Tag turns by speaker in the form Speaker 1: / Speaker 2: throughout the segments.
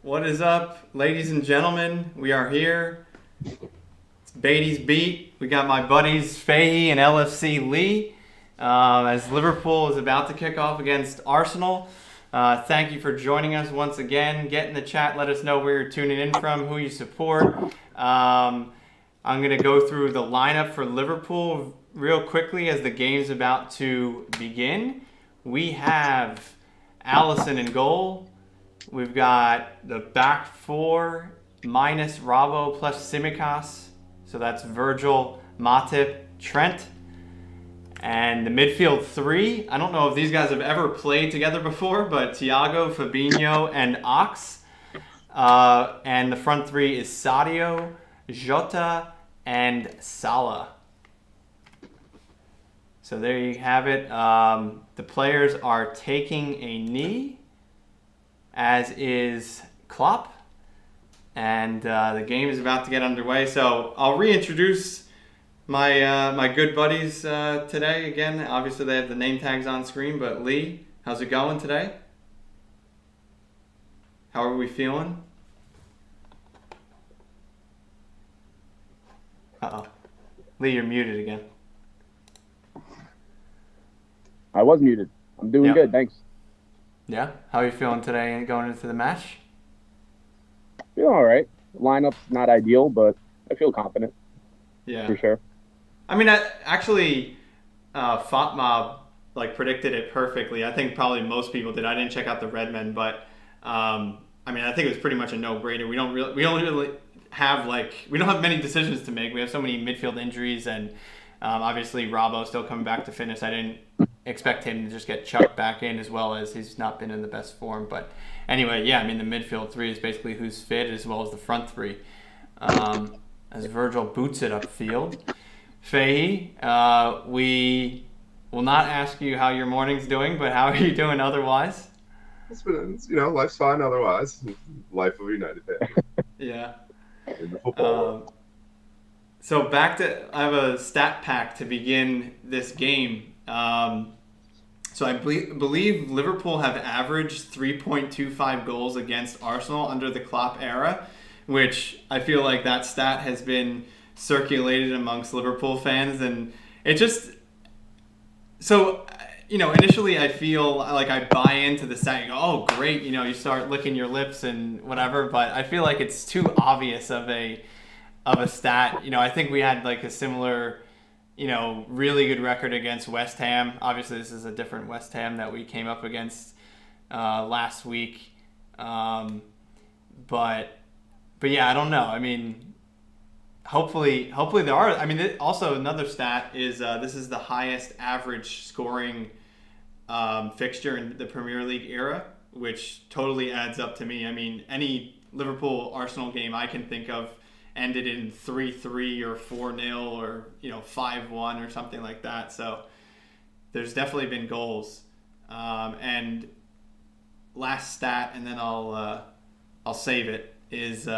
Speaker 1: What is up, ladies and gentlemen? We are here. It's Beatty's Beat. We got my buddies Fahey and LFC Lee as Liverpool is about to kick off against Arsenal. Thank you for joining us once again. Get in the chat. Let us know where you're tuning in from, who you support. I'm going to go through the lineup for Liverpool real quickly as the game's about to begin. We have Allison in goal. We've got the back four minus Rabo plus Tsimikas. So that's Virgil, Matip, Trent. And the midfield three, I don't know if these guys have ever played together before, but Thiago, Fabinho, and Ox. And the front three is Sadio, Jota, and Salah. So there you have it. The players are taking a knee, as is Klopp, and the game is about to get underway. So I'll reintroduce my good buddies today. Again, obviously they have the name tags on screen, but Lee, how's it going today? How are we feeling? Uh-oh. Lee, you're muted again.
Speaker 2: I was muted. I'm doing good, thanks.
Speaker 1: Yeah? How are you feeling today going into the match?
Speaker 2: Feeling all right. Lineup's not ideal, but I feel confident.
Speaker 1: Yeah.
Speaker 2: For sure.
Speaker 1: I mean, Fatma predicted it perfectly. I think probably most people did. I didn't check out the Redmen, but I think it was pretty much a no-brainer. We don't really have we don't have many decisions to make. We have so many midfield injuries, and obviously Robbo still coming back to fitness. I didn't expect him to just get chucked back in, as well as he's not been in the best form. But anyway, yeah, I mean the midfield three is basically who's fit, as well as the front three. As Virgil boots it upfield. Fahey, we will not ask you how your morning's doing, but how are you doing otherwise?
Speaker 3: Life's fine otherwise. Life of a United fan.
Speaker 1: Yeah.
Speaker 3: In the football world.
Speaker 1: So I have a stat pack to begin this game. So I believe Liverpool have averaged 3.25 goals against Arsenal under the Klopp era, which I feel like that stat has been circulated amongst Liverpool fans. And it just... So, initially I feel like I buy into the stat. You go, oh, great, you start licking your lips and whatever. But I feel like it's too obvious of a stat. I think we had a similar... really good record against West Ham. Obviously, this is a different West Ham that we came up against last week. But yeah, I don't know. I mean, hopefully there are. I mean, also another stat is this is the highest average scoring fixture in the Premier League era, which totally adds up to me. I mean, any Liverpool-Arsenal game I can think of ended in 3-3 or 4-0 or 5-1 or something like that. So there's definitely been goals. And last stat, and then I'll save it, is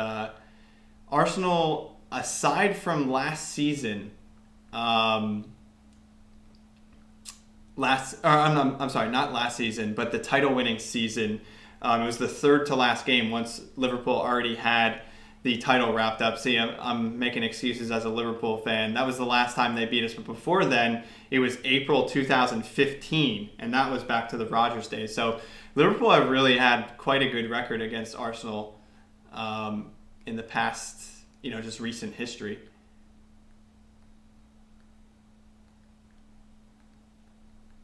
Speaker 1: Arsenal, aside from last season, I'm sorry, not last season, but the title-winning season. It was the third to last game once Liverpool already had the title wrapped up. See, I'm making excuses as a Liverpool fan. That was the last time they beat us, but before then, it was April 2015, and that was back to the Rodgers days. So Liverpool have really had quite a good record against Arsenal in the past, just recent history.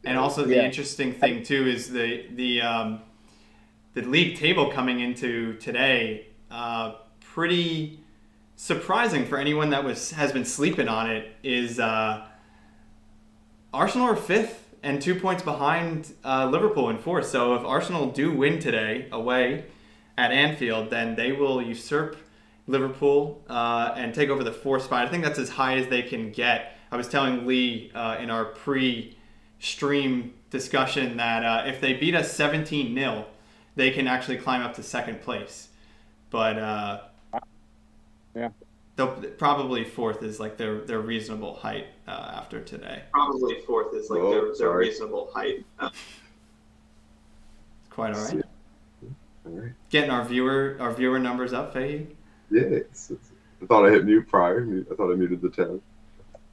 Speaker 1: And also the interesting thing too is the league table coming into today. Pretty surprising for anyone that has been sleeping on it is Arsenal are fifth and 2 points behind Liverpool in fourth. So if Arsenal do win today away at Anfield, then they will usurp Liverpool and take over the fourth spot. I think that's as high as they can get. I was telling Lee in our pre-stream discussion that if they beat us 17-0, they can actually climb up to second place. But
Speaker 2: yeah,
Speaker 1: probably fourth is their reasonable height after today.
Speaker 4: Probably fourth is their reasonable height.
Speaker 1: It's quite all right.
Speaker 3: All right.
Speaker 1: Getting our viewer numbers up, Fahey.
Speaker 3: Yeah, I thought I hit mute prior. I thought I muted the tab.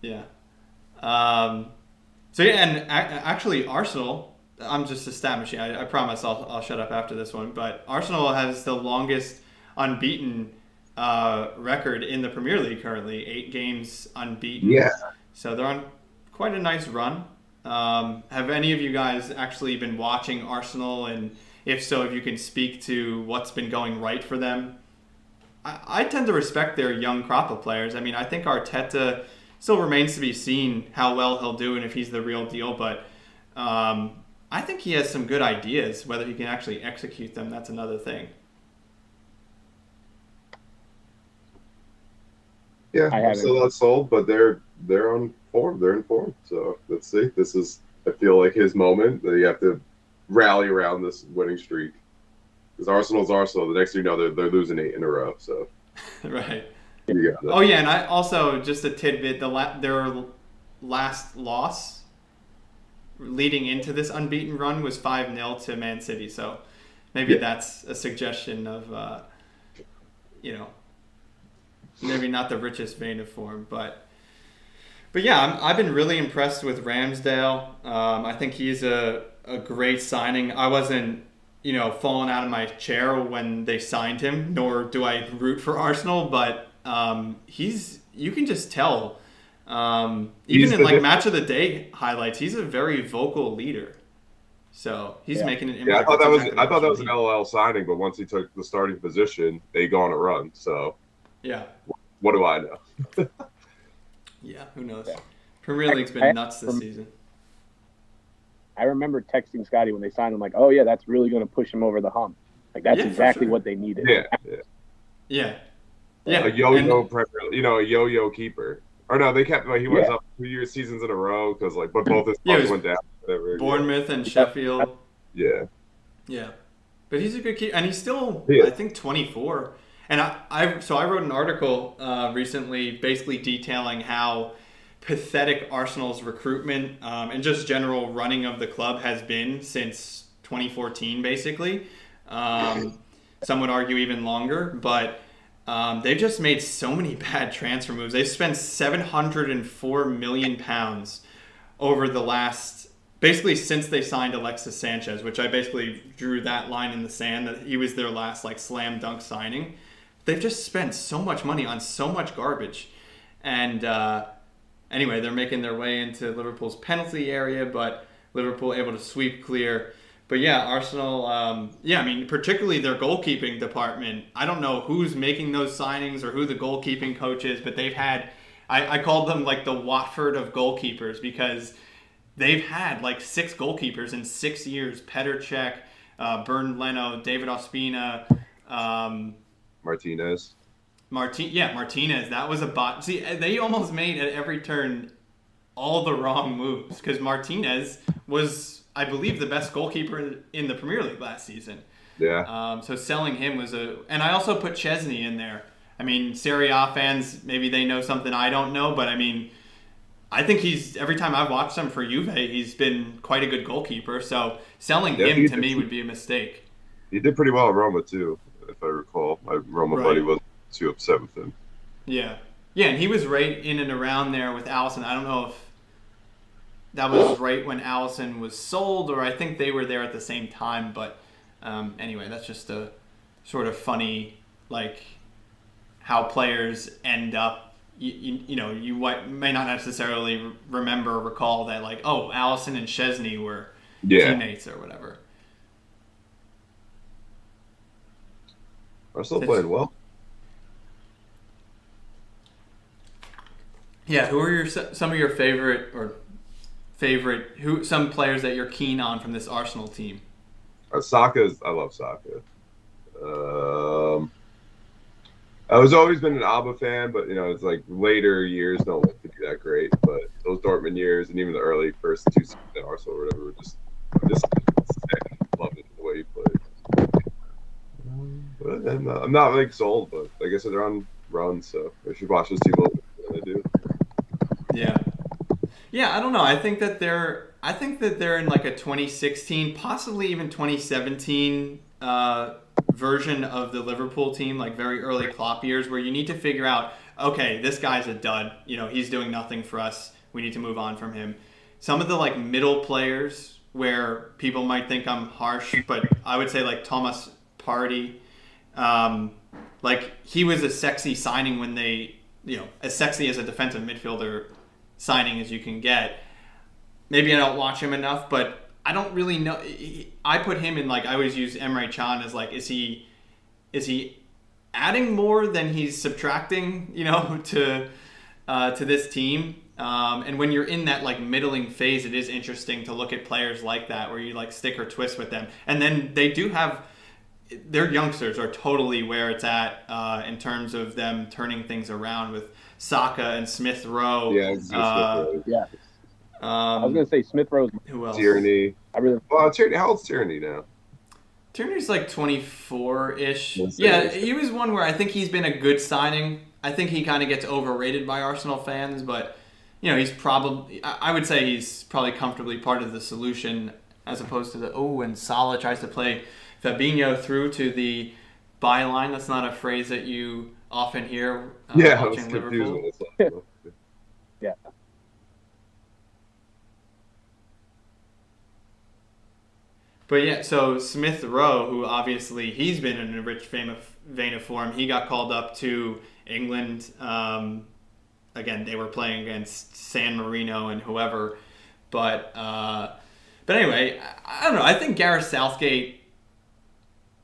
Speaker 1: Yeah. So yeah, and actually Arsenal. I'm just a stat machine. I promise I'll shut up after this one. But Arsenal has the longest unbeaten record in the Premier League currently. 8 games unbeaten.
Speaker 3: Yeah.
Speaker 1: So they're on quite a nice run. Have any of you guys actually been watching Arsenal? And if so, if you can speak to what's been going right for them. I tend to respect their young crop of players. I mean, I think Arteta still remains to be seen how well he'll do and if he's the real deal. But I think he has some good ideas. Whether he can actually execute them, that's another thing.
Speaker 3: Yeah,
Speaker 2: I
Speaker 3: I'm
Speaker 2: haven't.
Speaker 3: still not sold, but they're on form. They're in form. So let's see. This is, I feel like, his moment that you have to rally around this winning streak. Because Arsenal's Arsenal. The next thing you know, they're losing 8 in a row. So
Speaker 1: Right.
Speaker 3: you got it.
Speaker 1: Oh yeah, and I also just a tidbit. Their last loss leading into this unbeaten run was 5-0 to Man City. So maybe that's a suggestion of maybe not the richest vein of form, but yeah, I've been really impressed with Ramsdale. I think he's a great signing. I wasn't falling out of my chair when they signed him, nor do I root for Arsenal, but you can just tell. Even in like match of the day highlights, he's a very vocal leader. So he's making an impact.
Speaker 3: Yeah, I thought that was an LOL signing, but once he took the starting position, they go on a run. So
Speaker 1: yeah,
Speaker 3: what do I know?
Speaker 1: Yeah, who knows?
Speaker 2: Yeah.
Speaker 1: Premier League's been nuts this season.
Speaker 2: I remember texting Scotty when they signed him, like, "Oh yeah, that's really going to push him over the hump." Like that's exactly what they needed.
Speaker 1: Yeah.
Speaker 3: A yo-yo a yo-yo keeper. Or no, they kept he was up 2 seasons in a row because but both his clubs went down. Whatever.
Speaker 1: Bournemouth and Sheffield.
Speaker 3: Yeah.
Speaker 1: Yeah, but he's a good keeper, and he's still I think 24. And I wrote an article recently, basically detailing how pathetic Arsenal's recruitment and just general running of the club has been since 2014, basically. Some would argue even longer, but they've just made so many bad transfer moves. They've spent £704 million over the last, basically since they signed Alexis Sanchez, which I basically drew that line in the sand that he was their last slam dunk signing. They've just spent so much money on so much garbage. And anyway, they're making their way into Liverpool's penalty area, but Liverpool able to sweep clear. But yeah, Arsenal, I mean, particularly their goalkeeping department. I don't know who's making those signings or who the goalkeeping coach is, but they've had, I called them the Watford of goalkeepers because they've had 6 goalkeepers in 6 years. Petr Cech, Bernd Leno, David Ospina,
Speaker 3: Martinez.
Speaker 1: Martinez. That was a bot. See, they almost made at every turn all the wrong moves because Martinez was, I believe, the best goalkeeper in the Premier League last season.
Speaker 3: Yeah.
Speaker 1: So selling him was and I also put Chesney in there. I mean, Serie A fans, maybe they know something I don't know, but I mean, I think every time I've watched him for Juve, he's been quite a good goalkeeper. So selling him to me would be a mistake.
Speaker 3: He did pretty well at Roma too, if I recall. My Roma buddy wasn't too upset with him.
Speaker 1: Yeah. Yeah, and he was right in and around there with Allison. I don't know if that was right when Allison was sold, or I think they were there at the same time. But anyway, that's just a sort of funny, how players end up. You may not necessarily remember or recall that, Allison and Chesney were teammates or whatever.
Speaker 3: Are still playing well.
Speaker 1: Yeah, who are some of your some players that you're keen on from this Arsenal team?
Speaker 3: I love Saka. I was always been an Alba fan, but it's later years don't look to be that great. But those Dortmund years and even the early first 2 seasons at Arsenal or whatever were just sick. Loved it the way he played. But I'm not sold, but I guess they're on run, so I should watch this team a little bit more than I do.
Speaker 1: Yeah, I don't know. I think that they're in a 2016, possibly even 2017 version of the Liverpool team, like very early Klopp years, where you need to figure out, okay, this guy's a dud. He's doing nothing for us. We need to move on from him. Some of the like middle players where people might think I'm harsh, but I would say like Thomas Partey, like he was a sexy signing when they, as sexy as a defensive midfielder signing as you can get. Maybe I don't watch him enough, but I don't really know. I put him in like I always use Emre Can as like is he adding more than he's subtracting? To this team. And when you're in that like middling phase, it is interesting to look at players like that where you like stick or twist with them, and then they do have their youngsters are totally where it's at in terms of them turning things around with Saka and Smith Rowe.
Speaker 3: Yeah, Smith Rowe.
Speaker 2: Yeah. I was gonna say Smith Rowe.
Speaker 1: Who else?
Speaker 3: Tierney.
Speaker 2: Tierney.
Speaker 3: How old's Tierney now?
Speaker 1: Tierney's like 24-ish.
Speaker 3: Let's say
Speaker 1: Yeah,
Speaker 3: this.
Speaker 1: he was one where I think he's been a good signing. I think he kind of gets overrated by Arsenal fans, but he's probably, I would say he's probably comfortably part of the solution as opposed to and Salah tries to play Fabinho through to the byline. That's not a phrase that you often hear
Speaker 3: I was
Speaker 1: watching
Speaker 3: confused
Speaker 1: Liverpool.
Speaker 3: when I saw it.
Speaker 2: Yeah.
Speaker 1: But yeah, so Smith Rowe, who obviously he's been in a rich vein of form, he got called up to England. Again, they were playing against San Marino and whoever. But anyway, I don't know. I think Gareth Southgate.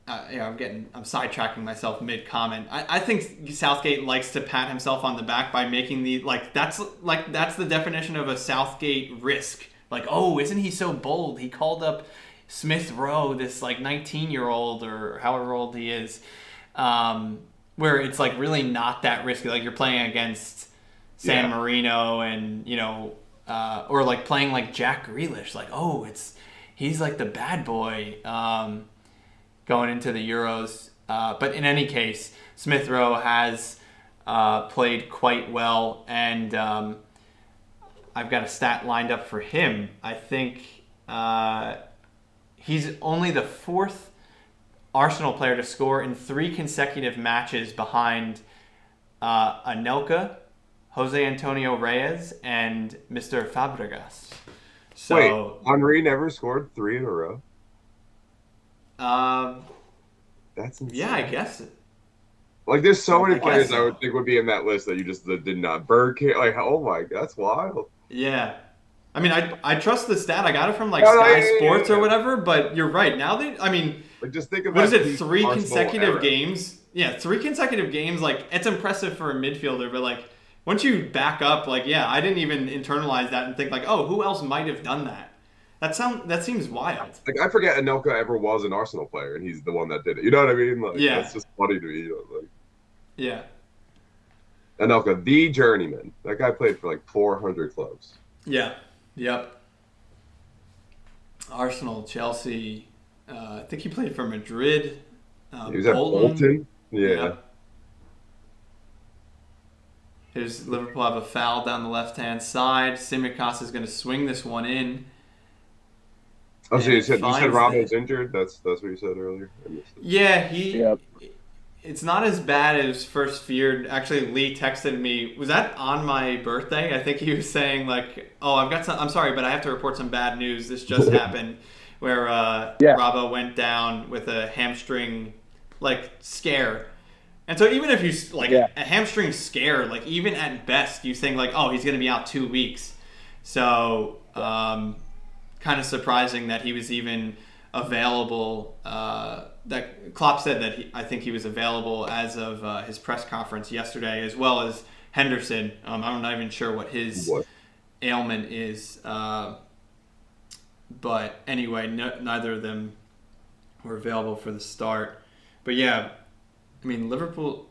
Speaker 1: I'm sidetracking myself mid-comment. I think Southgate likes to pat himself on the back by making that's the definition of a Southgate risk. Like, oh, isn't he so bold? He called up Smith Rowe, this like 19-year-old or however old he is, where it's like really not that risky. Like you're playing against San Marino and or like playing like Jack Grealish. Like, oh, he's like the bad boy going into the Euros. But in any case, Smith Rowe has played quite well, and I've got a stat lined up for him. I think he's only the fourth Arsenal player to score in 3 consecutive matches behind Anelka, Jose Antonio Reyes, and Mr. Fabregas. So,
Speaker 3: Wait, Henry never scored 3 in a row? That's insane.
Speaker 1: Yeah, I guess.
Speaker 3: Like, there's so many
Speaker 1: I
Speaker 3: players
Speaker 1: guess so.
Speaker 3: I would think would be in that list that you just did not. Bergkamp, like, oh my, that's wild.
Speaker 1: Yeah. I mean, I trust the stat. I got it from like
Speaker 3: No, no,
Speaker 1: Sky
Speaker 3: yeah.
Speaker 1: Sports or whatever, but you're right. Now
Speaker 3: Like, just think of
Speaker 1: what is
Speaker 3: that
Speaker 1: it,
Speaker 3: peak
Speaker 1: 3
Speaker 3: Arsenal
Speaker 1: consecutive
Speaker 3: era.
Speaker 1: games? Yeah, 3 consecutive games. Like, it's impressive for a midfielder, but like, once you back up, like, yeah, I didn't even internalize that and think like, oh, who else might have done that? That seems wild.
Speaker 3: Like, I forget Anelka ever was an Arsenal player, and he's the one that did it. You know what I mean? Like,
Speaker 1: Yeah.
Speaker 3: That's just funny to me. Like,
Speaker 1: Yeah.
Speaker 3: Anelka, the journeyman. That guy played for like 400 clubs.
Speaker 1: Yeah. Yep. Arsenal, Chelsea. I think he played for Madrid.
Speaker 3: He was at Bolton. Yeah.
Speaker 1: Yep. Here's Liverpool have a foul down the left-hand side. Simicas is going to swing this one in.
Speaker 3: Oh, so you
Speaker 1: And
Speaker 3: said
Speaker 1: finds
Speaker 3: Ramo's injured? That's what you said earlier? I missed it.
Speaker 1: Yeah,
Speaker 2: Yep.
Speaker 1: it's not as bad as first feared. Actually, Lee texted me. Was that on my birthday? I think he was saying like, "Oh, I'm sorry, but I have to report some bad news. This just happened." Where Robbo went down with a hamstring like scare. And so even if you a hamstring scare, like even at best, you think like, "Oh, he's going to be out 2 weeks." So, kind of surprising that he was even available. That Klopp said that I think he was available as of his press conference yesterday, as well as Henderson. I'm not even sure what his ailment is. But anyway, neither of them were available for the start. But yeah, I mean, Liverpool,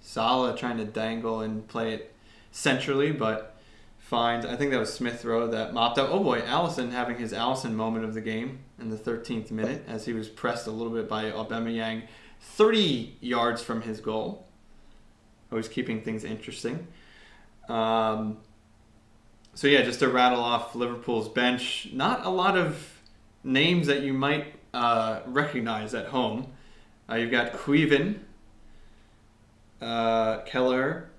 Speaker 1: Salah trying to dangle and play it centrally, but finds, I think that was Smith Rowe that mopped up. Oh boy, Alisson having his Alisson moment of the game in the 13th minute as he was pressed a little bit by Aubameyang 30 yards from his goal. Always keeping things interesting. So yeah, just to rattle off Liverpool's bench, not a lot of names that you might recognize at home. You've got Queven, Keller,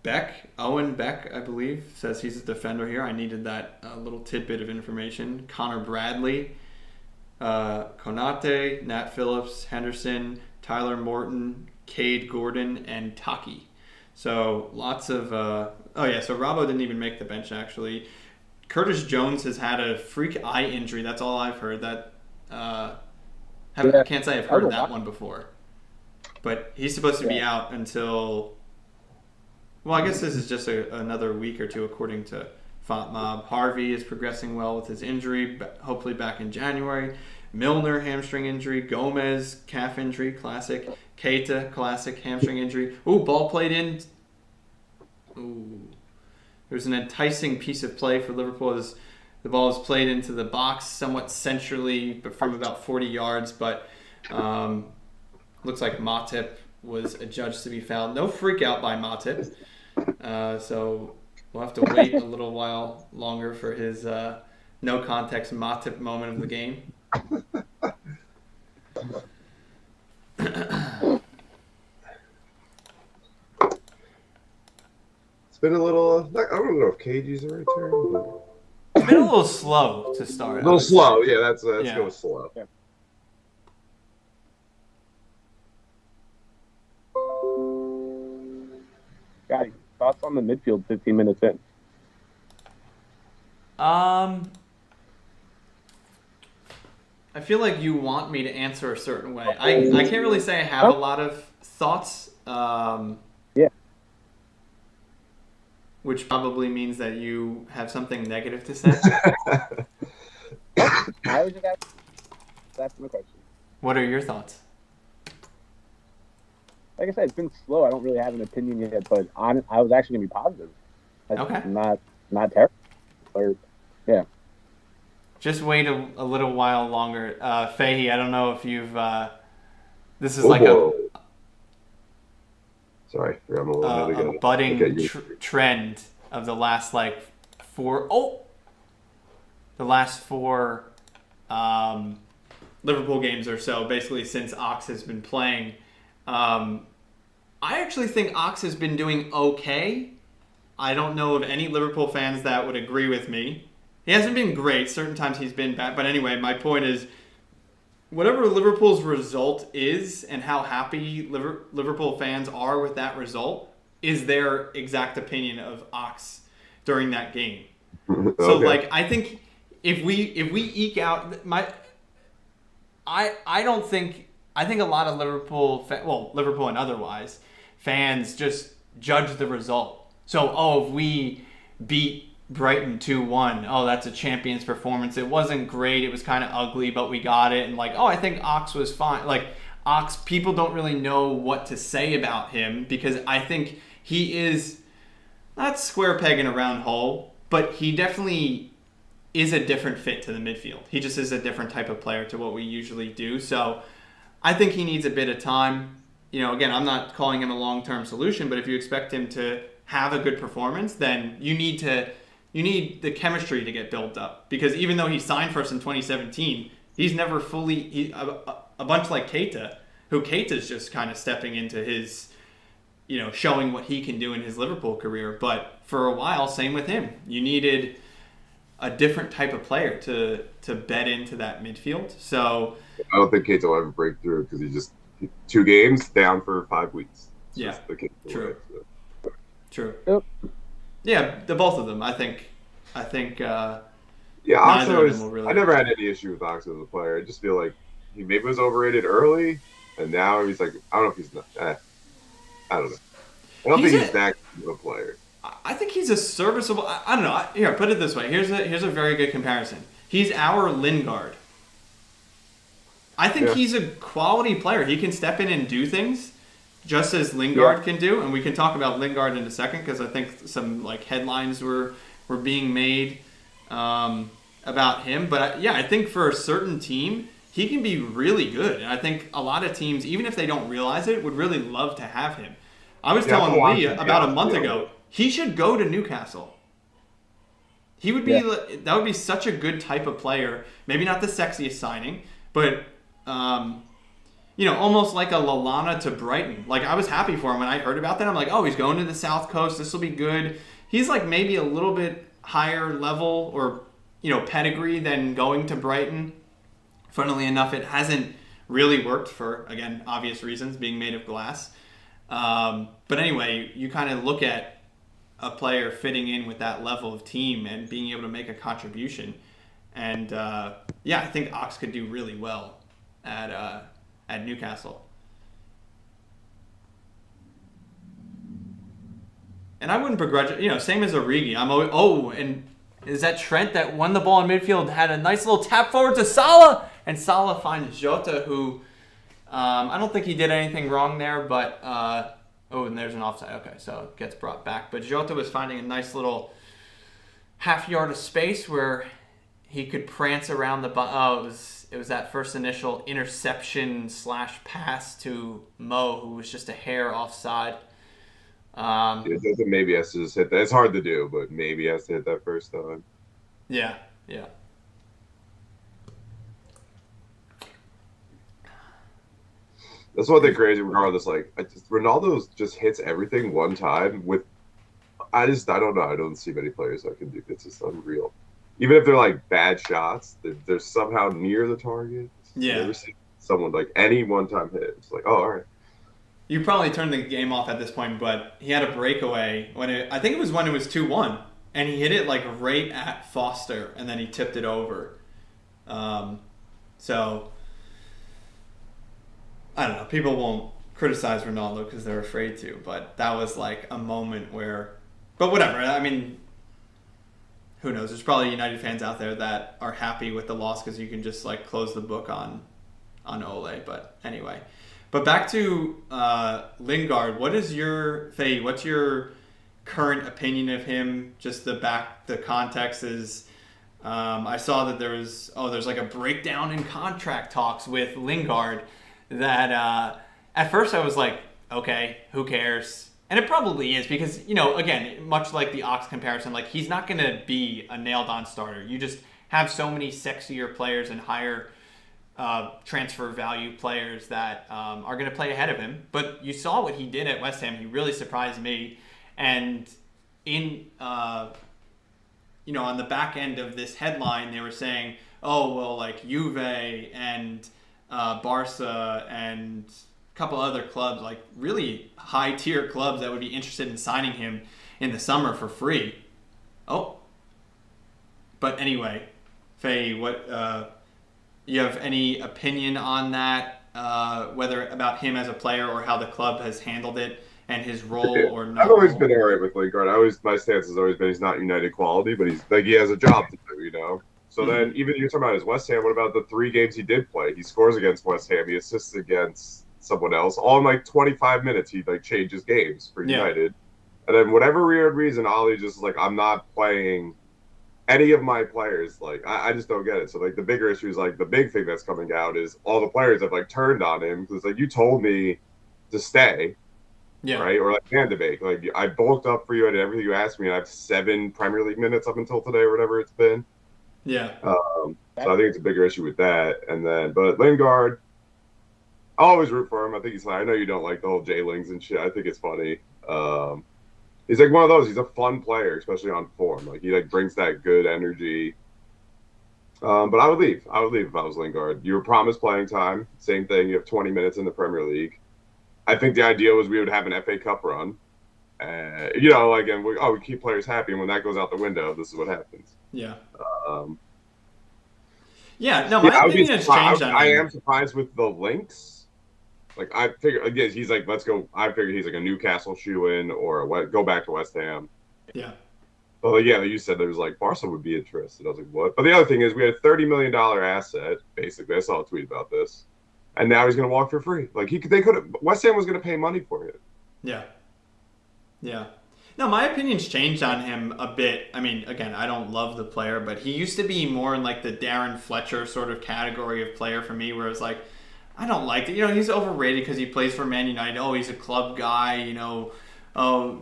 Speaker 1: Beck, Owen Beck, I believe, says he's a defender here. I needed that little tidbit of information. Connor Bradley, Konate, Nat Phillips, Henderson, Tyler Morton, Cade Gordon, and Taki. So lots of... so Robbo didn't even make the bench, actually. Curtis Jones has had a freak eye injury. That's all I've heard. That I can't say I've heard of that one before. But he's supposed to be out until... Well, I guess this is just another week or two, according to FontMob. Harvey is progressing well with his injury, hopefully back in January. Milner, hamstring injury. Gomez, calf injury, classic. Keita, classic, hamstring injury. Ooh, ball played in. Ooh. There's an enticing piece of play for Liverpool as the ball is played into the box somewhat centrally, but from about 40 yards. But looks like Matip was adjudged to be fouled. No freak out by Matip. So we'll have to wait a little while longer for his no context Matip moment of the game.
Speaker 3: It's been a little. I don't know if KG's the right term, but
Speaker 1: It's been a little slow to start.
Speaker 3: a little slow. Yeah, that's going slow.
Speaker 2: Yeah. Scotty, thoughts on the midfield 15 minutes in?
Speaker 1: I feel like you want me to answer a certain way. I can't really say I have a lot of thoughts.
Speaker 2: Yeah.
Speaker 1: Which probably means that you have something negative to say.
Speaker 2: I was just asking the question.
Speaker 1: What are your thoughts?
Speaker 2: Like I said, it's been slow. I don't really have an opinion yet, but I was actually going to be positive.
Speaker 1: Okay.
Speaker 2: Not terrible. Or, yeah.
Speaker 1: Just wait a little while longer. Fahey, I don't know if you've... this is
Speaker 3: Sorry, I'm a little ahead
Speaker 1: a budding trend of the last four Liverpool games or so, basically since Ox has been playing. I actually think Ox has been doing okay. I don't know of any Liverpool fans that would agree with me. He hasn't been great. Certain times he's been bad. But anyway, my point is, whatever Liverpool's result is and how happy Liverpool fans are with that result is their exact opinion of Ox during that game.
Speaker 3: Okay.
Speaker 1: So, I think if we eke out I think a lot of Liverpool and otherwise fans just judge the result. So, if we beat Brighton 2-1, that's a champion's performance. It wasn't great. It was kind of ugly, but we got it. And I think Ox was fine. Ox, people don't really know what to say about him because I think he is not square peg in a round hole, but he definitely is a different fit to the midfield. He just is a different type of player to what we usually do. So I think he needs a bit of time. Again, I'm not calling him a long-term solution, but if you expect him to have a good performance, then you need the chemistry to get built up. Because even though he signed for us in 2017, he's never fully... a bunch like Keita, who Keita's just kind of stepping into his, showing what he can do in his Liverpool career. But for a while, same with him. You needed a different type of player to bed into that midfield. So
Speaker 3: I don't think Keita will ever break through because he's just 2 games down for 5 weeks. It's
Speaker 1: true.
Speaker 3: Way,
Speaker 1: True.
Speaker 2: Yep.
Speaker 1: Yeah, the both of them. I think.
Speaker 3: Oxo I never had any issue with Oxo as a player. I just feel like he maybe was overrated early, and now he's like, I don't know if he's not. I don't know. I don't think he's that good of a player.
Speaker 1: I think he's a serviceable. I don't know. Here, put it this way. Here's a very good comparison. He's our Lingard. I think he's a quality player. He can step in and do things, just as Lingard can do. And we can talk about Lingard in a second because I think some headlines were being made about him. But I think for a certain team, he can be really good. And I think a lot of teams, even if they don't realize it, would really love to have him. I was telling Lee about a month ago, he should go to Newcastle. He would be that would be such a good type of player. Maybe not the sexiest signing, but almost like a Lallana to Brighton. Like, I was happy for him when I heard about that. I'm like, oh, he's going to the South Coast. This will be good. He's like maybe a little bit higher level or pedigree than going to Brighton. Funnily enough, it hasn't really worked for, again, obvious reasons, being made of glass. But anyway, you kind of look at a player fitting in with that level of team and being able to make a contribution. And I think Ox could do really well at Newcastle. And I wouldn't begrudge it. Same as Origi. And is that Trent that won the ball in midfield, had a nice little tap forward to Salah, and Salah finds Jota, who I don't think he did anything wrong there, but and there's an offside. Okay, so it gets brought back. But Jota was finding a nice little half yard of space where he could prance around it was that first initial interception / pass to Mo, who was just a hair offside.
Speaker 3: Maybe has to just hit that. It's hard to do, but maybe has to hit that first time.
Speaker 1: Yeah.
Speaker 3: That's one thing crazy. Regardless, Ronaldo just hits everything one time. I don't know. I don't see many players that can do this. It's unreal. Even if they're like bad shots, they're somehow near the target.
Speaker 1: Yeah.
Speaker 3: I've never seen someone like any one-time hit. It's like, oh, all right.
Speaker 1: You probably turned the game off at this point, but he had a breakaway I think it was when it was 2-1, and he hit it like right at Foster, and then he tipped it over. So I don't know. People won't criticize Ronaldo because they're afraid to, but that was like a moment where. But whatever. I mean, who knows? There's probably United fans out there that are happy with the loss because you can just like close the book on Ole. But anyway. But back to Lingard, what's your current opinion of him? Just the context is, I saw that there's like a breakdown in contract talks with Lingard that at first I was like, okay, who cares? And it probably is because, again, much like the Ox comparison, like he's not going to be a nailed-on starter. You just have so many sexier players and higher transfer value players that are going to play ahead of him. But you saw what he did at West Ham. He really surprised me. And on the back end of this headline, they were saying, oh, well, like Juve and Barca and a couple other clubs, like really high-tier clubs that would be interested in signing him in the summer for free. Oh. But anyway, Faye, what... you have any opinion on that, whether about him as a player or how the club has handled it and his role or not?
Speaker 3: I've always been all right with Lingard. My stance has always been he's not United quality, but he's like he has a job to do, So then even you're talking about his West Ham, what about the 3 games he did play? He scores against West Ham, he assists against someone else. All in like 25 minutes he like changes games for United. And then whatever weird reason, Ollie just like, I'm not playing any of my players. Like I just don't get it. So like the bigger issue is like the big thing that's coming out is all the players have like turned on him because like you told me to stay, right? Or like Van de Beek, like I bulked up for you, I did everything you asked me, and I have 7 Premier League minutes up until today or whatever it's been. So I think it's a bigger issue with that. And then, but Lingard, I always root for him. I think he's fine. I know you don't like the whole J-Lings and shit. I think it's funny. He's like one of those. He's a fun player, especially on form. Like he like brings that good energy. But I would leave. I would leave if I was Lingard. You were promised playing time. Same thing. You have 20 minutes in the Premier League. I think the idea was we would have an FA Cup run. And we keep players happy. And when that goes out the window, this is what happens.
Speaker 1: Yeah. My opinion has changed on him.
Speaker 3: I am surprised with the links. Like I figure, again, he's like, let's go. I figured he's like a Newcastle shoe-in or go back to West Ham.
Speaker 1: Yeah.
Speaker 3: Well, like you said there was like Barca would be interested. I was like, what? But the other thing is we had a $30 million asset. Basically, I saw a tweet about this, and now he's going to walk for free. Like West Ham was going to pay money for it.
Speaker 1: Yeah. No, my opinion's changed on him a bit. I mean, again, I don't love the player, but he used to be more in like the Darren Fletcher sort of category of player for me, where it's like, I don't like it. He's overrated because he plays for Man United. Oh, he's a club guy,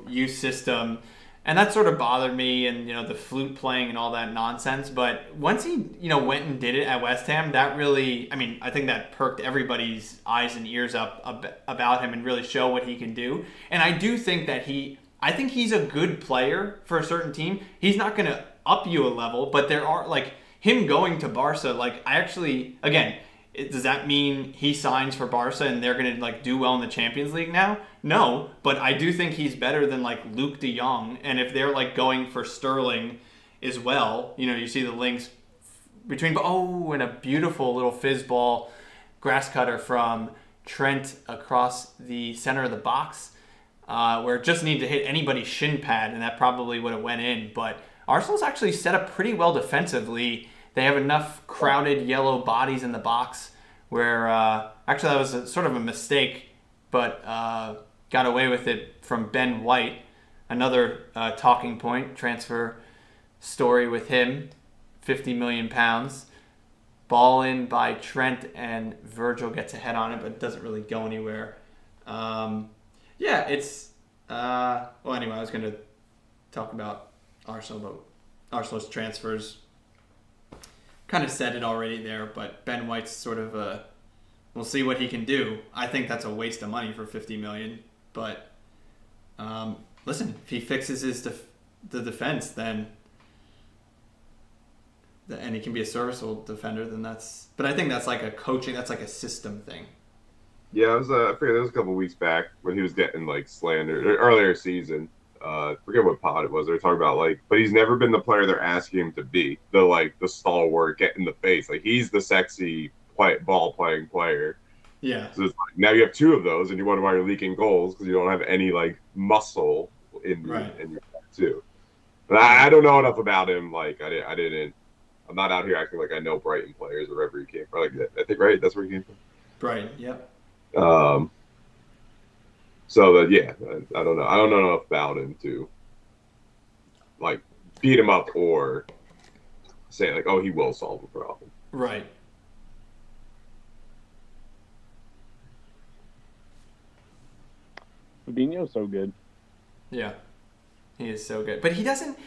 Speaker 1: youth system. And that sort of bothered me, and the flute playing and all that nonsense. But once he went and did it at West Ham, that really, I think that perked everybody's eyes and ears up about him and really show what he can do. And I do think that I think he's a good player for a certain team. He's not going to up you a level, but there are him going to Barca. Does that mean he signs for Barca and they're going to do well in the Champions League now? No, but I do think he's better than Luke de Jong. And if they're going for Sterling as well, you see the links between, and a beautiful little fizz ball grass cutter from Trent across the center of the box, where it just needed to hit anybody's shin pad, and that probably would have went in. But Arsenal's actually set up pretty well defensively. They have enough crowded yellow bodies in the box where actually that was sort of a mistake, but got away with it from Ben White. Another talking point, transfer story with him, £50 million. Ball in by Trent, and Virgil gets a head on it, but it doesn't really go anywhere. It's... anyway, I was going to talk about Arsenal, but Arsenal's transfers kind of said it already there, but Ben White's sort of we'll see what he can do. I think that's a waste of money for $50 million, but listen, if he fixes the defense, then and he can be a serviceable defender, then that's. But I think that's a coaching, that's a system thing.
Speaker 3: Yeah, I forget, it was a couple weeks back when he was getting slandered earlier season. Forget what pod it was. They were talking about but he's never been the player they're asking him to be. The stalwart, get in the face. He's the sexy ball playing player.
Speaker 1: Yeah.
Speaker 3: So it's now you have two of those, and you wonder why you're leaking goals because you don't have any muscle in your back too. But I don't know enough about him. I'm not out here acting like I know Brighton players or wherever he came from. I think right, that's where he came from.
Speaker 1: Brighton, yep.
Speaker 3: So I don't know. I don't know enough about him to beat him up or say he will solve the problem.
Speaker 1: Right.
Speaker 2: Fabinho's so good.
Speaker 1: Yeah, he is so good. But he doesn't.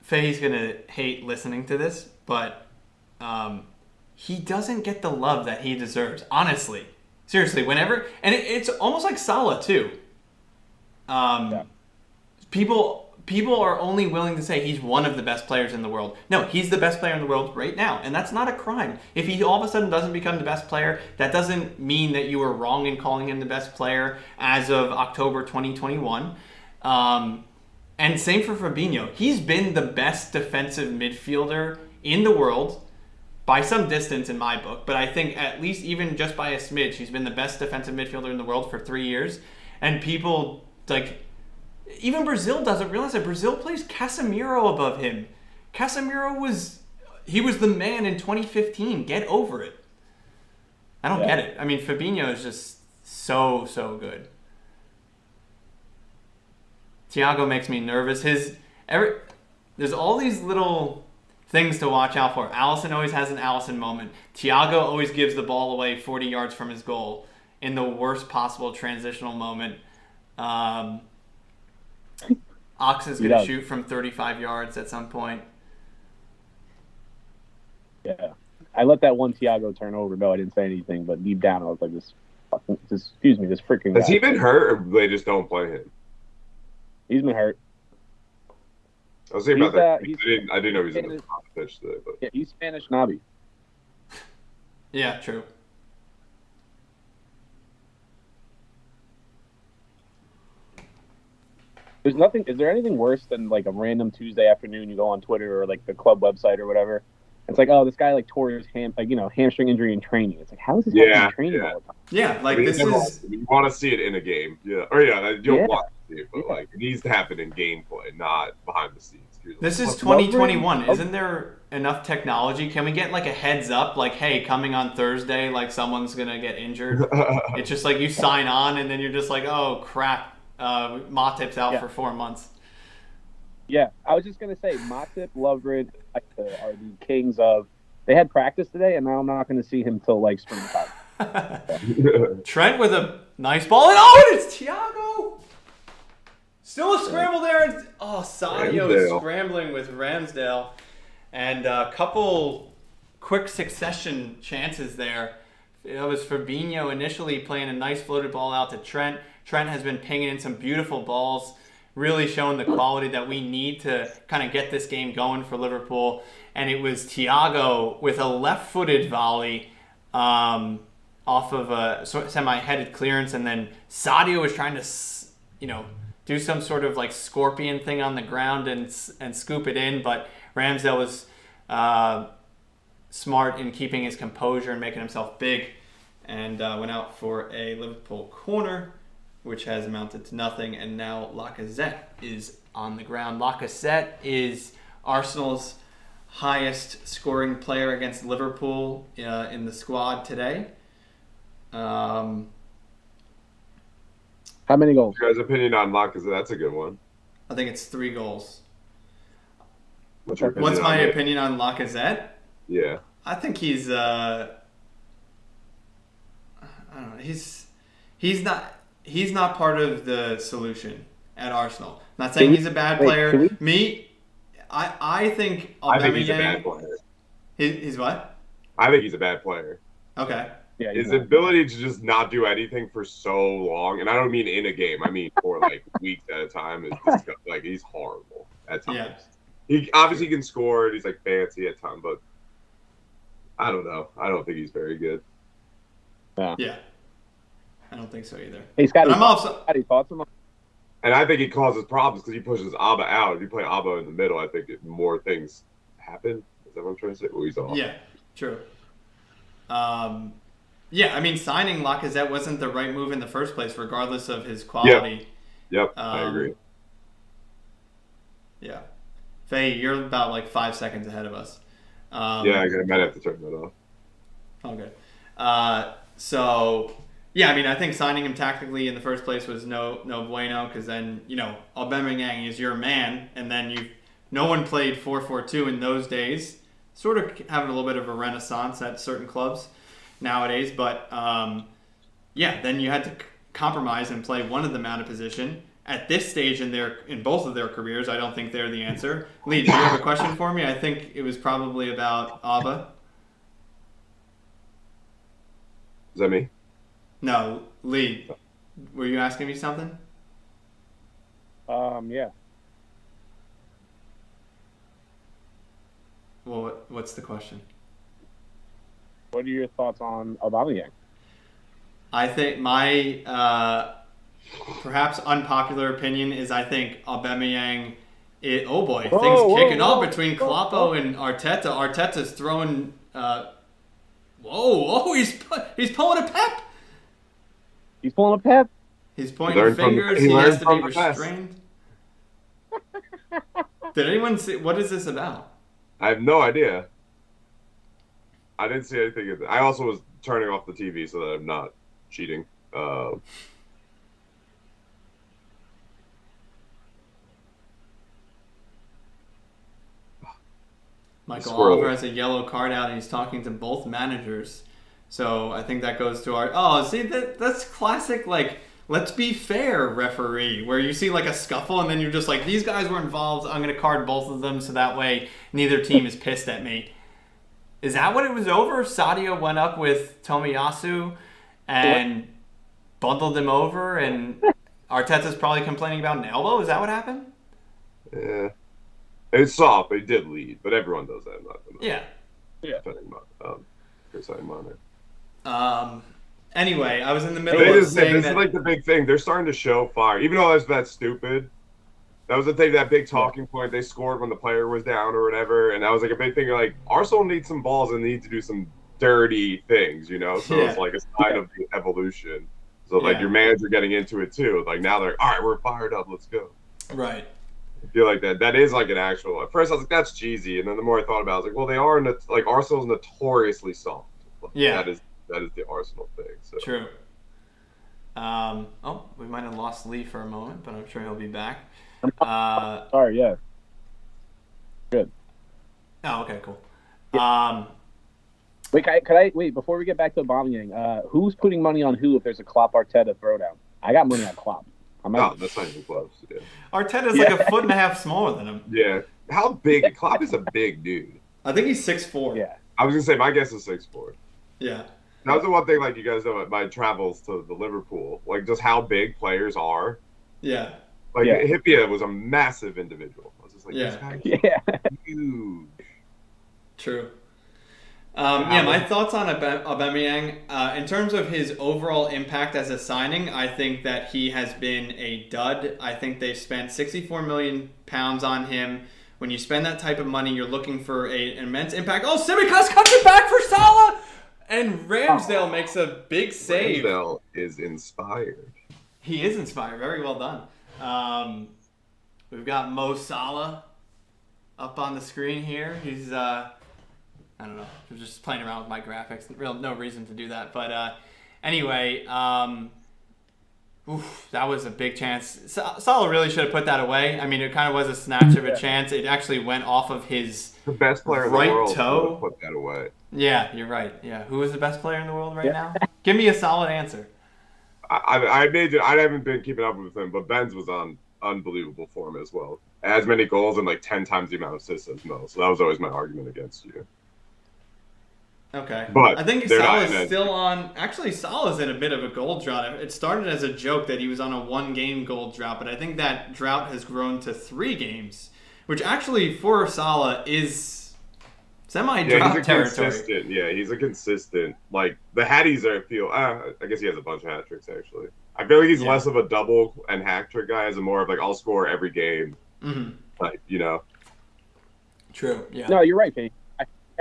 Speaker 1: Faye's gonna hate listening to this, but he doesn't get the love that he deserves. Honestly. Seriously, whenever, and it's almost like Salah too. People are only willing to say he's one of the best players in the world. No, he's the best player in the world right now, and that's not a crime. If he all of a sudden doesn't become the best player, that doesn't mean that you were wrong in calling him the best player as of October 2021. And same for Fabinho. He's been the best defensive midfielder in the world. By some distance in my book, but I think at least even just by a smidge, he's been the best defensive midfielder in the world for 3 years. And people, even Brazil doesn't realize that Brazil plays Casemiro above him. Casemiro was the man in 2015. Get over it. I don't get it. Fabinho is just so good. Thiago makes me nervous. There's all these little things to watch out for. Alisson always has an Alisson moment. Thiago always gives the ball away 40 yards from his goal in the worst possible transitional moment. Ox is going to shoot from 35 yards at some point.
Speaker 2: Yeah. I let that one Thiago turn over. No, I didn't say anything, but deep down I was like, this freaking guy.
Speaker 3: Has he been hurt, or they just don't play him?
Speaker 2: He's been hurt.
Speaker 3: I was thinking about that. I didn't know he was in the pitch today. But.
Speaker 2: Yeah, he's Spanish Nabi.
Speaker 1: Yeah, true.
Speaker 2: Is there anything worse than a random Tuesday afternoon you go on Twitter or the club website or whatever? It's this guy tore his hamstring injury in training. It's how is this happening in training all the time?
Speaker 1: Yeah, this is.
Speaker 3: You want to see it in a game, yeah, or you'll want to see it, but it needs to happen in gameplay, not behind the scenes.
Speaker 1: This is 2021. Isn't there enough technology? Can we get a heads up, hey, coming on Thursday, someone's gonna get injured? It's just you sign on and then you're just oh crap, Matip's out for 4 months.
Speaker 2: Yeah, I was just gonna say Matip, Lovren are the kings of. They had practice today, and now I'm not gonna see him till springtime.
Speaker 1: Trent with a nice ball, and it's Thiago. Still a scramble there. Oh, Sadio is
Speaker 3: Ramsdale.
Speaker 1: scrambling with Ramsdale. And a couple quick succession chances there. It was Fabinho initially playing a nice floated ball out to Trent. Trent has been pinging in some beautiful balls, really showing the quality that we need to kind of get this game going for Liverpool. And it was Thiago with a left-footed volley off of a semi-headed clearance, and then Sadio was trying to, do some sort of like scorpion thing on the ground and scoop it in, but Ramsdale was smart in keeping his composure and making himself big, and went out for a Liverpool corner, which has amounted to nothing, and now Lacazette is on the ground. Lacazette is Arsenal's highest scoring player against Liverpool in the squad today.
Speaker 2: How many goals?
Speaker 3: Your guys' opinion on Lacazette? That's a good one.
Speaker 1: I think it's 3 goals.
Speaker 3: What's your opinion
Speaker 1: What's
Speaker 3: on
Speaker 1: my
Speaker 3: it?
Speaker 1: opinion on Lacazette?
Speaker 3: Yeah.
Speaker 1: I think he's I don't know. He's not part of the solution at Arsenal. I'm not saying he's a bad player. I think
Speaker 3: I think he's a bad player.
Speaker 1: He's what?
Speaker 3: I think he's a bad player.
Speaker 1: Okay.
Speaker 2: Yeah,
Speaker 3: His ability to just not do anything for so long, and I don't mean in a game, I mean for like weeks at a time, is just like he's horrible at times.
Speaker 1: Yeah.
Speaker 3: He obviously can score, and he's like fancy at times, but I don't know. I don't think he's very good.
Speaker 1: Yeah. I don't think so either.
Speaker 2: Hey, Scotty,
Speaker 1: But I'm also
Speaker 2: Scotty, thoughts on
Speaker 3: And I think he causes problems because he pushes Abba out. If you play Abba in the middle, I think more things happen. Is that what I'm trying to say? Well, he's off.
Speaker 1: Yeah, true. Yeah, I mean, signing Lacazette wasn't the right move in the first place, regardless of his quality.
Speaker 3: Yep, I agree.
Speaker 1: Yeah. Faye, you're about like 5 seconds ahead of us.
Speaker 3: Yeah, I might have to turn that off.
Speaker 1: Okay. So, yeah, I mean, I think signing him tactically in the first place was no bueno, because then, Aubameyang is your man, and then no one played 4-4-2 in those days. Sort of having a little bit of a renaissance at certain clubs nowadays, but then you had to compromise and play one of them out of position. At this stage in both of their careers, I don't think they're the answer. Lee, do you have a question for me? I think it was probably about Abba.
Speaker 3: Is that me?
Speaker 1: No, Lee, were you asking me something?
Speaker 2: Yeah.
Speaker 1: Well, what's the question?
Speaker 2: What are your thoughts on Aubameyang?
Speaker 1: I think my perhaps unpopular opinion is I think Aubameyang. Things kicking off between Kloppo and Arteta. Arteta's throwing. He's pulling a Pep.
Speaker 2: He's pulling a Pep.
Speaker 1: He's pointing fingers. He has to be restrained. Did anyone see? What is this about?
Speaker 3: I have no idea. I didn't see anything. I also was turning off the TV so that I'm not cheating.
Speaker 1: Michael Oliver has a yellow card out, and he's talking to both managers. So I think that goes to our. Oh, see, that's classic. Like, let's be fair, referee, where you see like a scuffle, and then you're just like, these guys were involved. I'm going to card both of them, so that way neither team is pissed at me. Is that what it was over? Sadio went up with Tomiyasu and bundled him over, and Arteta's probably complaining about an elbow. Is that what happened?
Speaker 3: Yeah. It's soft, but he did lead. But everyone does that.
Speaker 1: Yeah. Anyway, I was in the middle of saying
Speaker 3: this is like the big thing. They're starting to show fire. Even though that's stupid. That was the thing, that big talking point. They scored when the player was down or whatever. And that was like a big thing. Like, Arsenal needs some balls and need to do some dirty things, So it's like a sign of the evolution. So, like, your manager getting into it, too. Like, now they're, all right, we're fired up. Let's go.
Speaker 1: Right.
Speaker 3: I feel like that is like an actual. At first, I was like, that's cheesy, and then the more I thought about it, I was like, well, they are like Arsenal's notoriously soft.
Speaker 1: Yeah,
Speaker 3: that is the Arsenal thing. So.
Speaker 1: True. We might have lost Lee for a moment, but I'm sure he'll be back.
Speaker 2: Sorry, yeah. Good.
Speaker 1: Oh, okay, cool.
Speaker 2: Wait, could I wait before we get back to Aubameyang? Who's putting money on who if there's a Klopp Arteta throwdown? I got money on Klopp.
Speaker 3: No, that's not even close. Yeah.
Speaker 1: Arteta's like a foot and a half smaller than him.
Speaker 3: Yeah. How big? Klopp is a big dude.
Speaker 1: I think he's 6'4".
Speaker 2: Yeah.
Speaker 3: I was gonna say my guess is 6'4".
Speaker 1: Yeah.
Speaker 3: That was the one thing, like you guys know, at my travels to the Liverpool, like just how big players are.
Speaker 1: Yeah.
Speaker 3: Like
Speaker 2: Yeah.
Speaker 3: Hippia was a massive individual. I was just like,
Speaker 1: Yeah.
Speaker 3: this guy's
Speaker 2: Yeah.
Speaker 3: huge.
Speaker 1: True. My thoughts on Aubameyang. In terms of his overall impact as a signing, I think that he has been a dud. I think they've spent £64 million on him. When you spend that type of money, you're looking for an immense impact. Oh, Tsimikas cuts it back for Salah! And Ramsdale makes a big save.
Speaker 3: Ramsdale is inspired.
Speaker 1: He is inspired. Very well done. We've got Mo Salah up on the screen here. He's, I don't know. I'm just playing around with my graphics. No reason to do that. But anyway, that was a big chance. Salah really should have put that away. I mean, it kind of was a snatch of a chance. It actually went off of his
Speaker 3: The best player in the
Speaker 1: right
Speaker 3: world
Speaker 1: toe.
Speaker 3: put that away.
Speaker 1: Yeah, you're right. Yeah, who is the best player in the world right now? Give me a solid answer.
Speaker 3: I haven't been keeping up with him, but Ben's was on unbelievable form as well. As many goals and like 10 times the amount of assists as Mo. So that was always my argument against you.
Speaker 1: Okay.
Speaker 3: But
Speaker 1: I think
Speaker 3: they're not
Speaker 1: Salah's
Speaker 3: in
Speaker 1: still on. Actually, Salah's in a bit of a goal drought. It started as a joke that he was on a 1-game goal drought, but I think that drought has grown to 3 games, which actually for Salah is semi-drought
Speaker 3: he's a
Speaker 1: territory.
Speaker 3: consistent. Yeah, he's a consistent. Like the Hatties are. I guess he has a bunch of hat tricks actually. I feel like he's less of a double and hat trick guy, as a more of like I'll score every game.
Speaker 1: Mm-hmm.
Speaker 3: Like you know.
Speaker 1: True. Yeah.
Speaker 2: No, you're right, Kate.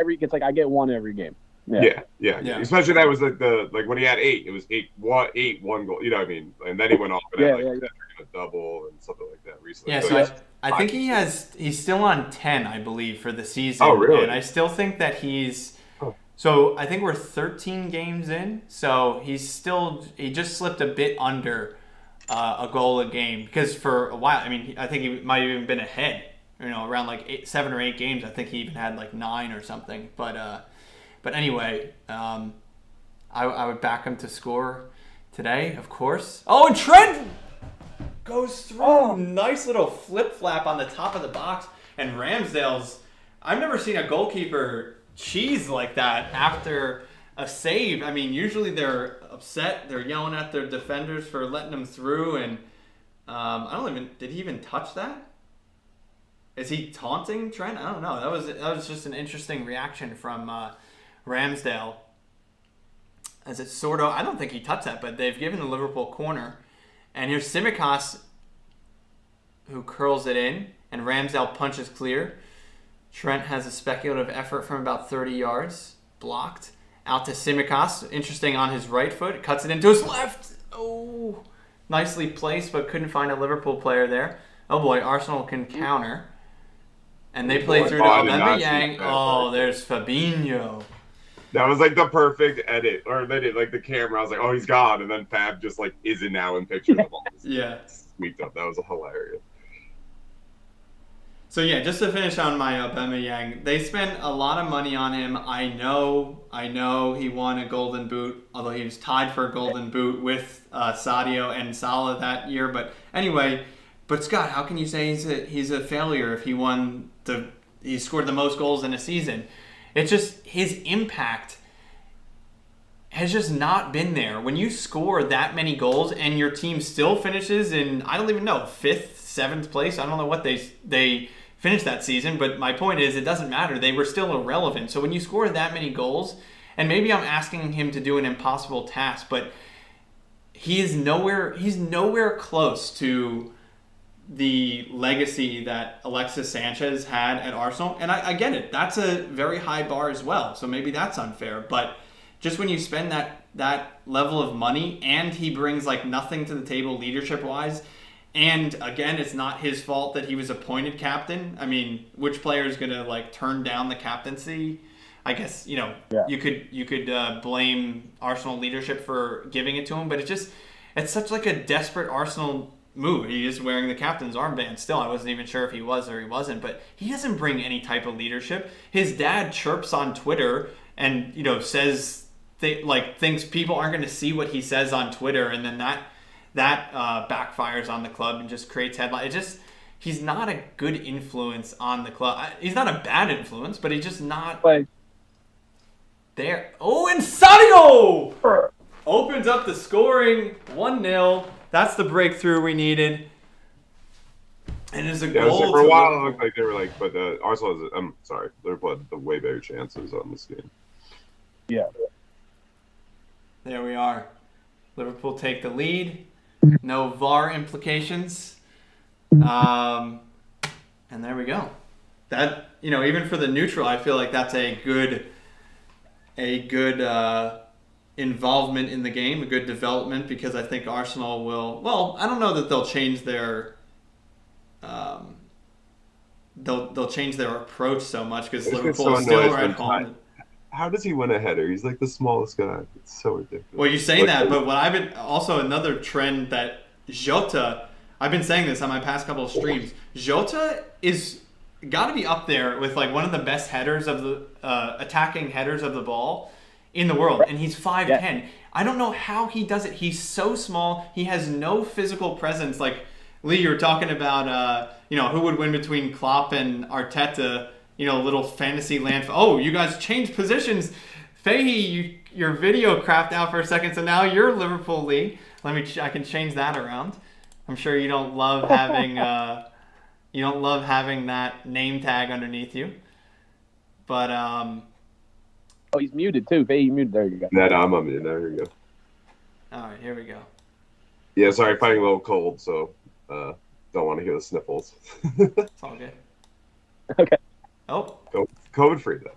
Speaker 2: It's like I get one every game.
Speaker 3: Yeah. Especially that was like when he had 8, it was 1 goal. You know what I mean? And then he went off and had a double and something like that recently.
Speaker 1: Yeah, so I think he's still on 10, I believe, for the season.
Speaker 3: Oh, really?
Speaker 1: And I still think that he's. So I think we're 13 games in. So he just slipped a bit under a goal a game, because for a while, I mean, I think he might have even been ahead. Around like 7 or 8 games. I think he even had like 9 or something. But anyway, I would back him to score today, of course. Oh, and Trent goes through. Oh. Nice little flip-flap on the top of the box. And Ramsdale's... I've never seen a goalkeeper cheese like that after a save. I mean, usually they're upset. They're yelling at their defenders for letting them through. And did he even touch that? Is he taunting Trent? I don't know. That was just an interesting reaction from Ramsdale. As it's sort of, I don't think he touched that, but they've given the Liverpool corner. And here's Tsimikas, who curls it in, and Ramsdale punches clear. Trent has a speculative effort from about 30 yards, blocked. Out to Tsimikas, interesting on his right foot, cuts it into his left. Oh, nicely placed, but couldn't find a Liverpool player there. Oh boy, Arsenal can counter. And they play through to Aubameyang. Oh, there's Fabinho.
Speaker 3: That was like the perfect edit, or they did like the camera. I was like, oh, he's gone, and then Fab just like isn't now in pictures of all this.
Speaker 1: Yeah,
Speaker 3: squeaked up. That was hilarious.
Speaker 1: So yeah, just to finish on my Aubameyang, they spent a lot of money on him. I know he won a Golden Boot, although he was tied for a Golden Boot with Sadio and Salah that year. But anyway. But Scott, how can you say he's a failure if he scored the most goals in a season? It's just his impact has just not been there. When you score that many goals and your team still finishes in, I don't even know, 5th, 7th place. I don't know what they finished that season, but my point is it doesn't matter. They were still irrelevant. So when you score that many goals, and maybe I'm asking him to do an impossible task, but he's nowhere close to the legacy that Alexis Sanchez had at Arsenal. And I get it. That's a very high bar as well. So maybe that's unfair. But just when you spend that level of money and he brings like nothing to the table leadership-wise, and again, it's not his fault that he was appointed captain. I mean, which player is going to like turn down the captaincy? I guess, you could blame Arsenal leadership for giving it to him. But it's such like a desperate Arsenal move. He is wearing the captain's armband still. I wasn't even sure if he was or he wasn't, but he doesn't bring any type of leadership. His dad chirps on Twitter and says thinks people aren't going to see what he says on Twitter, and then that backfires on the club and just creates headlines. He's not a good influence on the club. He's not a bad influence, but he's just not there. Oh, and Sadio opens up the scoring, 1-0. That's the breakthrough we needed. And it's a goal.
Speaker 3: So for a while, it looked like they were like, but Arsenal has, I'm sorry, Liverpool had the way better chances on this game.
Speaker 2: Yeah.
Speaker 1: There we are. Liverpool take the lead. No VAR implications. And there we go. That, even for the neutral, I feel like that's a good involvement in the game, a good development, because I think Arsenal will. Well, I don't know that they'll change their. They'll change their approach so much because Liverpool is still at home.
Speaker 3: How does he win a header? He's like the smallest guy. It's so ridiculous.
Speaker 1: Well, you say that, but what I've been also another trend that Jota. I've been saying this on my past couple of streams. Jota is got to be up there with like one of the best headers of the attacking headers of the ball in the world, and he's 5'10". Yeah. I don't know how he does it. He's so small. He has no physical presence. Like Lee, you were talking about, who would win between Klopp and Arteta. Little fantasy land. Oh, you guys changed positions. Fahey, your video crapped out for a second, so now you're Liverpool, Lee. I can change that around. I'm sure you don't love having that name tag underneath you. But
Speaker 2: oh, he's muted too. Fahey muted. There you go.
Speaker 3: No, I'm unmuted. There you go.
Speaker 1: All right, here we go.
Speaker 3: Yeah, sorry, fighting a little cold, so don't want to hear the sniffles.
Speaker 1: It's all good.
Speaker 2: Okay.
Speaker 1: Oh.
Speaker 3: COVID free though.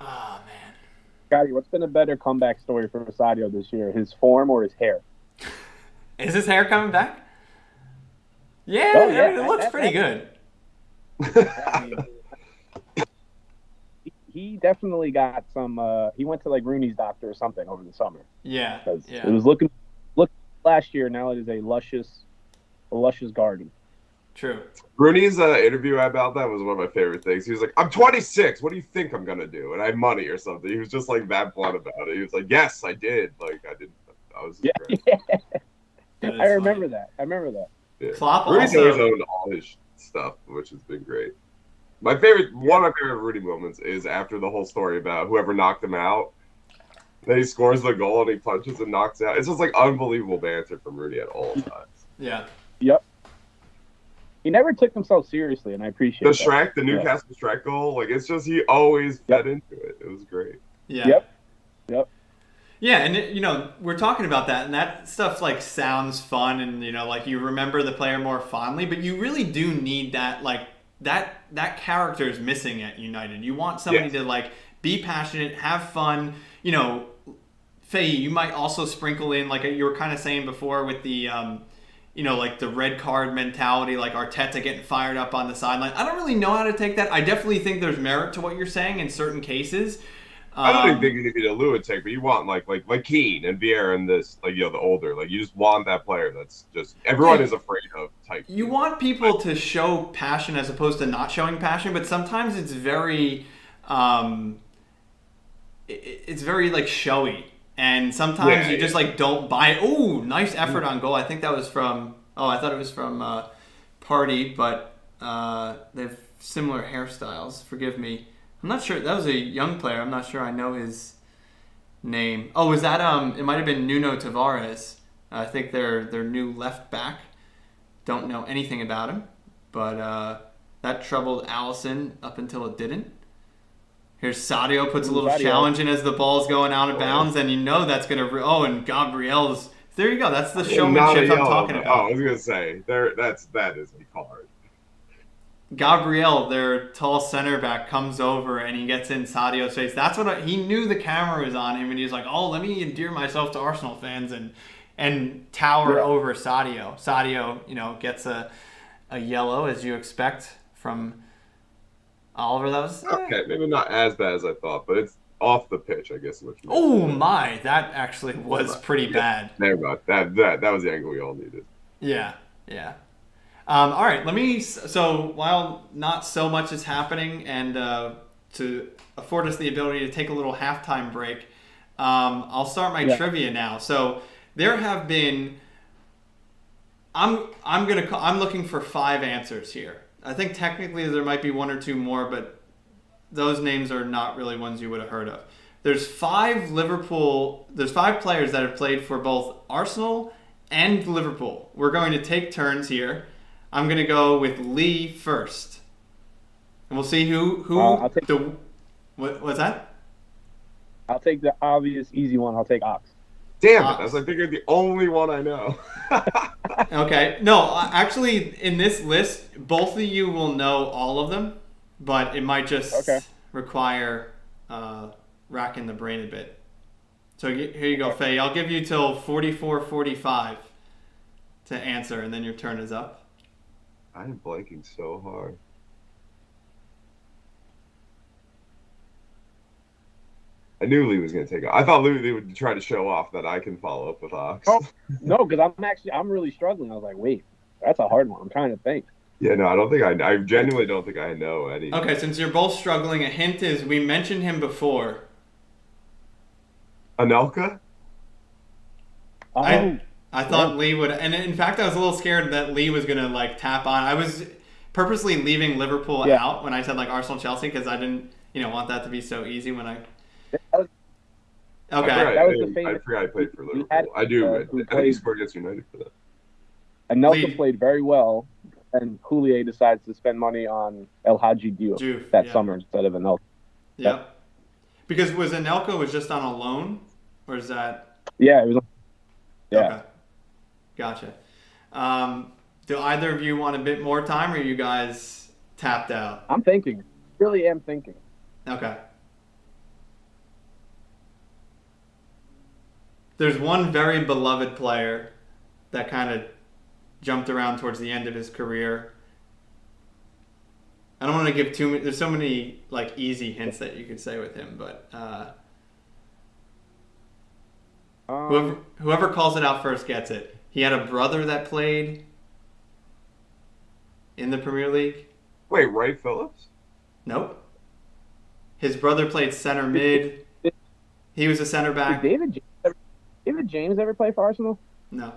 Speaker 1: Oh man.
Speaker 2: Scotty, what's been a better comeback story for Sadio this year? His form or his hair?
Speaker 1: Is his hair coming back? Yeah,
Speaker 2: oh, yeah.
Speaker 1: It looks pretty good.
Speaker 2: He definitely got some. He went to like Rooney's doctor or something over the summer.
Speaker 1: Yeah.
Speaker 2: It was looking last year. Now it is a luscious garden.
Speaker 1: True.
Speaker 3: Rooney's interview about that was one of my favorite things. He was like, "I'm 26. What do you think I'm gonna do? And I have money or something." He was just like that blunt about it. He was like, "Yes, I did. Like I did. I was."
Speaker 2: Yeah. I remember that.
Speaker 3: Yeah.
Speaker 1: Klopp
Speaker 3: Rooney's
Speaker 1: also
Speaker 3: always owned all his stuff, which has been great. One of my favorite Rooney moments is after the whole story about whoever knocked him out. Then he scores the goal and he punches and knocks out. It's just like unbelievable banter from Rooney at all times.
Speaker 1: Yeah.
Speaker 2: Yep. He never took himself seriously, and I appreciate
Speaker 3: the Newcastle Shrek goal. Like it's just he always fed into it. It was great.
Speaker 1: Yeah.
Speaker 2: Yep.
Speaker 1: Yeah, and we're talking about that, and that stuff like sounds fun, and like you remember the player more fondly, but you really do need that like that character is missing at United. You want somebody to like be passionate, have fun. Faye, you might also sprinkle in like you were kind of saying before with the like the red card mentality, like Arteta getting fired up on the sideline. I don't really know how to take that. I definitely think there's merit to what you're saying in certain cases.
Speaker 3: I don't think you need a lunatic, but you want like Keane and Vieira and this the older you just want that player that's just everyone is afraid of type.
Speaker 1: You want people to show passion as opposed to not showing passion, but sometimes it's very it's very like showy, and sometimes you just like don't buy it. Oh, nice effort on goal. I think that was from I thought it was from Party, but they have similar hairstyles. Forgive me. I'm not sure. That was a young player. I'm not sure I know his name. Oh, was that it might have been Nuno Tavares. I think their new left back. Don't know anything about him, but that troubled Alisson up until it didn't. Here's Sadio puts a little challenge in as the ball's going out of bounds, and that's going to... Oh, and Gabriel's... There you go. That's the showmanship I'm talking about.
Speaker 3: Oh, I was going to say, that is hard.
Speaker 1: Gabriel, their tall center back, comes over and he gets in Sadio's face. That's what he knew the camera was on him, and he was like, "Oh, let me endear myself to Arsenal fans and tower over Sadio." Sadio, gets a yellow as you expect from Oliver. That was
Speaker 3: okay. Maybe not as bad as I thought, but it's off the pitch, I guess.
Speaker 1: Oh my, that actually was pretty bad.
Speaker 3: Never mind. That was the angle we all needed.
Speaker 1: Yeah. All right, so while not so much is happening and to afford us the ability to take a little halftime break, I'll start my trivia now. So there have been. I'm looking for 5 answers here. I think technically there might be 1 or 2 more, but those names are not really ones you would have heard of. There's 5 players that have played for both Arsenal and Liverpool. We're going to take turns here. I'm going to go with Lee first. And we'll see who what's that?
Speaker 2: I'll take the obvious easy one. I'll take Ox.
Speaker 3: Damn it! I was like thinking the only one I know.
Speaker 1: Okay. No, actually, in this list, both of you will know all of them, but it might just require racking the brain a bit. So here you go, Faye. I'll give you till 44:45 to answer, and then your turn is up.
Speaker 3: I'm blanking so hard. I knew Lee was going to take it. I thought Lee would try to show off that I can follow up with Ox.
Speaker 2: Oh, no, because I'm really struggling. I was like, wait, that's a hard one. I'm trying to think.
Speaker 3: Yeah, no, I genuinely don't think I know any.
Speaker 1: Okay, since you're both struggling, a hint is we mentioned him before.
Speaker 3: Anelka?
Speaker 2: Oh.
Speaker 1: I thought Lee would, and in fact, I was a little scared that Lee was going to tap on. I was purposely leaving Liverpool out when I said Arsenal, Chelsea, because I didn't, want that to be so easy when I.
Speaker 2: Okay.
Speaker 3: That was the famous. I forgot I played for Liverpool. I do. I think he scored against United for that.
Speaker 2: And Nelson played very well, and Houllier decides to spend money on El Hadji Diouf that summer instead of Anelka.
Speaker 1: Yeah. Because was Anelka just on a loan, or is that?
Speaker 2: Yeah, it was. Yeah.
Speaker 1: Okay. Gotcha. Do either of you want a bit more time, or are you guys tapped out?
Speaker 2: I'm thinking. Really am thinking.
Speaker 1: Okay. There's one very beloved player that kind of jumped around towards the end of his career. I don't want to give too many. There's so many easy hints that you could say with him, but whoever calls it out first gets it. He had a brother that played in the Premier League.
Speaker 3: Wait, Ray Phillips?
Speaker 1: Nope. His brother played center mid. He was a center back.
Speaker 2: Did David James ever play for Arsenal?
Speaker 1: No.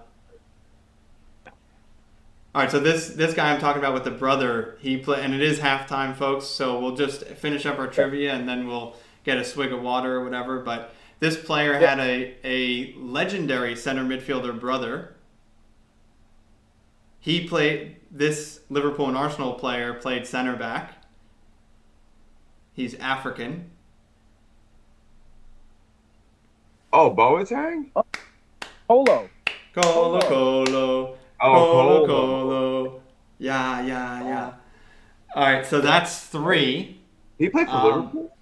Speaker 1: All right, so this guy I'm talking about with the brother, he played, and it is halftime, folks. So we'll just finish up our trivia, and then we'll get a swig of water or whatever. But this player had a legendary center midfielder brother. He played. This Liverpool and Arsenal player played center back. He's African.
Speaker 3: Oh, Boateng?
Speaker 2: Colo.
Speaker 1: Colo.
Speaker 3: Oh,
Speaker 1: Colo. Yeah. All right, so that's 3.
Speaker 3: He played for Liverpool?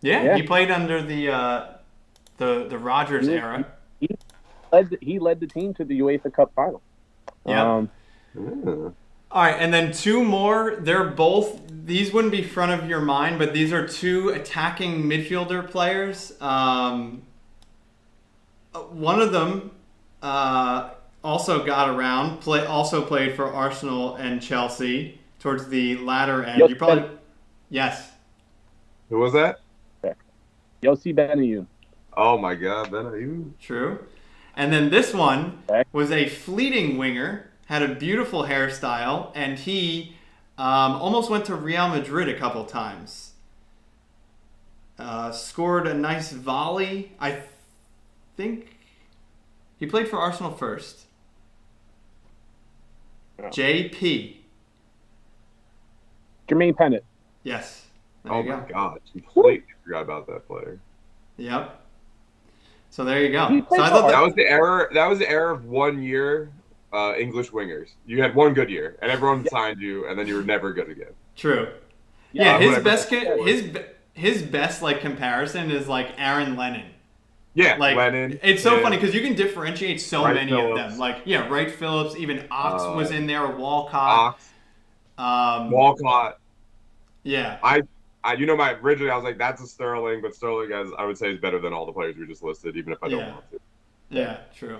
Speaker 1: Yeah, he played under the Rodgers era.
Speaker 2: He led the team to the UEFA Cup final.
Speaker 1: Yeah. All right, and then 2 more. These wouldn't be front of your mind, but these are 2 attacking midfielder players. One of them also got around, also played for Arsenal and Chelsea towards the latter end. You probably... Yes.
Speaker 3: Who was that?
Speaker 2: Yossi Benayoun.
Speaker 3: Oh my God, Benayoun.
Speaker 1: True. And then this one was a fleeting winger, had a beautiful hairstyle, and he almost went to Real Madrid a couple times. Scored a nice volley. I think he played for Arsenal first.
Speaker 2: Oh.
Speaker 1: JP.
Speaker 2: Jermaine Pennant.
Speaker 1: Yes.
Speaker 3: Oh my God, completely forgot about that player.
Speaker 1: Yep. So there you go.
Speaker 2: So
Speaker 1: I thought
Speaker 3: that was the error. That was the error of 1 year English wingers. You had one good year, and everyone signed you, and then you were never good again.
Speaker 1: True. Yeah, his best comparison is Aaron Lennon.
Speaker 3: Yeah, Lennon.
Speaker 1: It's so funny because you can differentiate so
Speaker 3: Wright
Speaker 1: many
Speaker 3: Phillips.
Speaker 1: of them. Wright Phillips, even Ox was in there, Walcott.
Speaker 3: Walcott.
Speaker 1: Yeah.
Speaker 3: Originally I was like, that's a Sterling, but Sterling, I would say, is better than all the players we just listed, even if I don't want to.
Speaker 1: Yeah, true.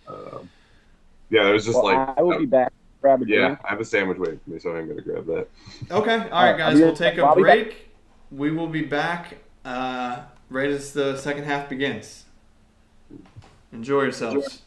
Speaker 3: It was just
Speaker 2: I will be back. Grab a drink.
Speaker 3: I have a sandwich waiting for me, so I'm going to grab that.
Speaker 1: Okay. All right, guys. We'll take a break. we will be back right as the second half begins. Enjoy yourselves.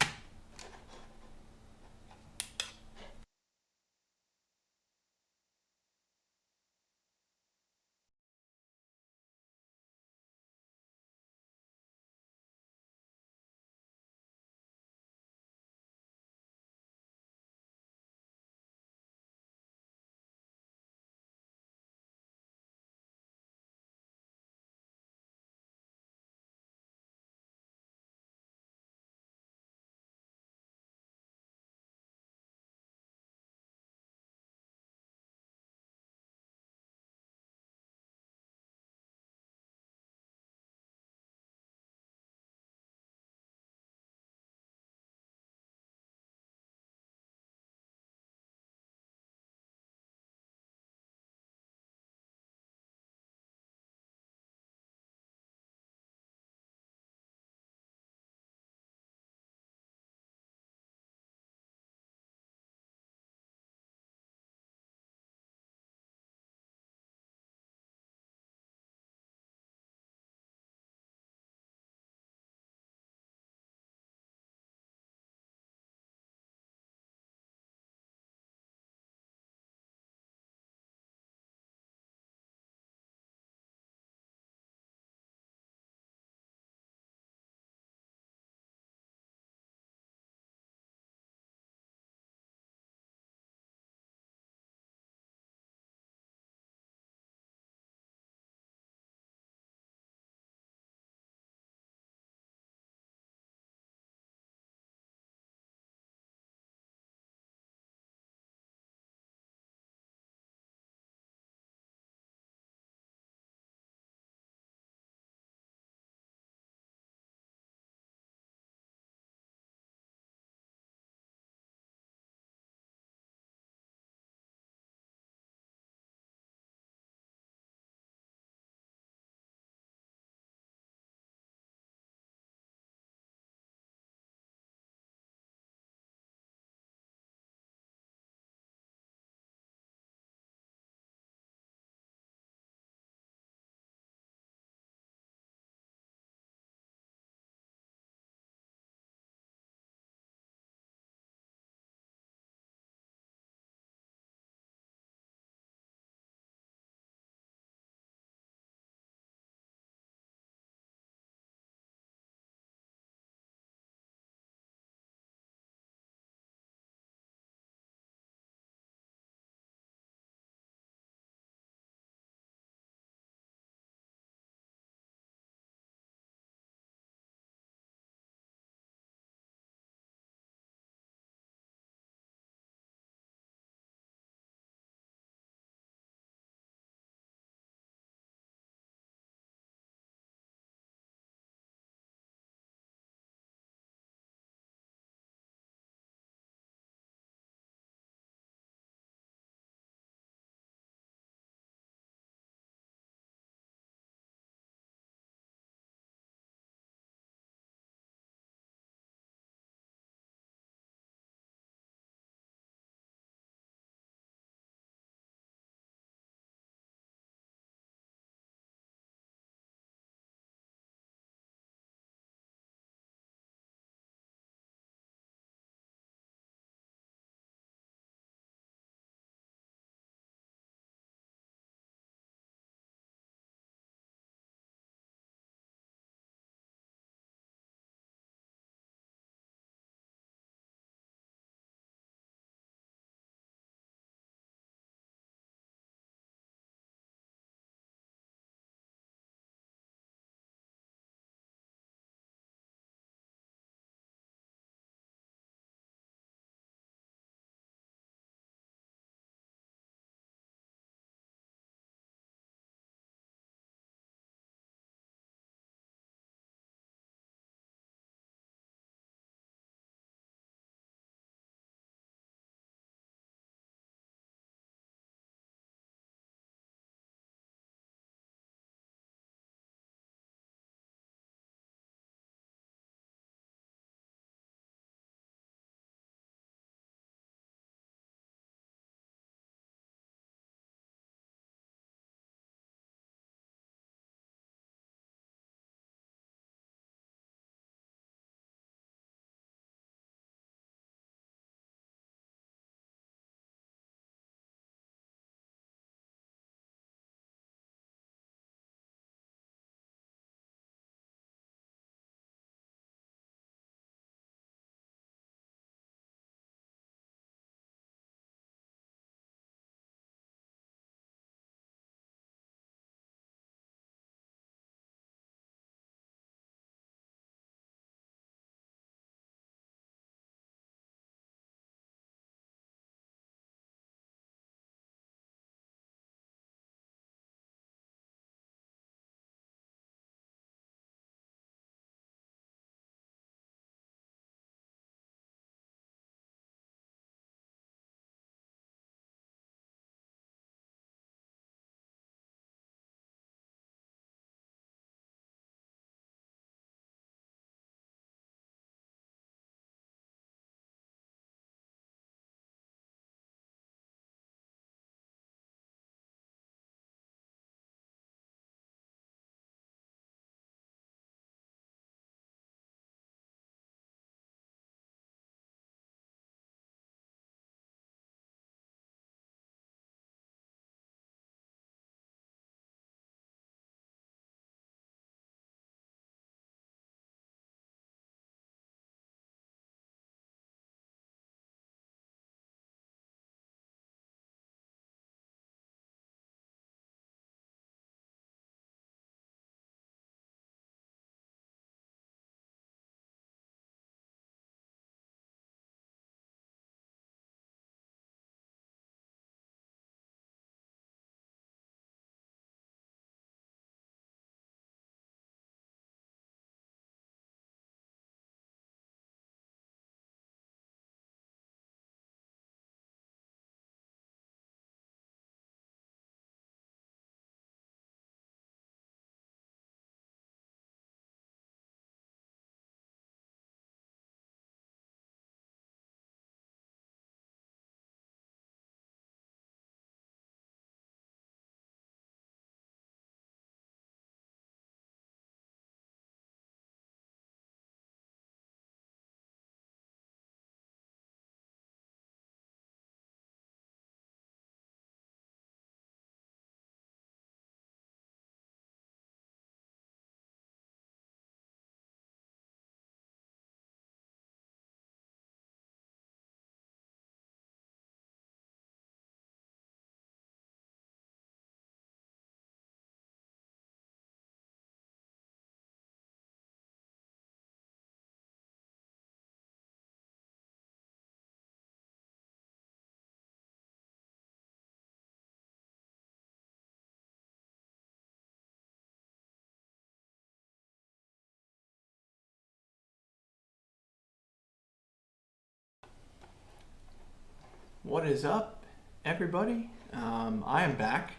Speaker 1: What is up, everybody? I am back.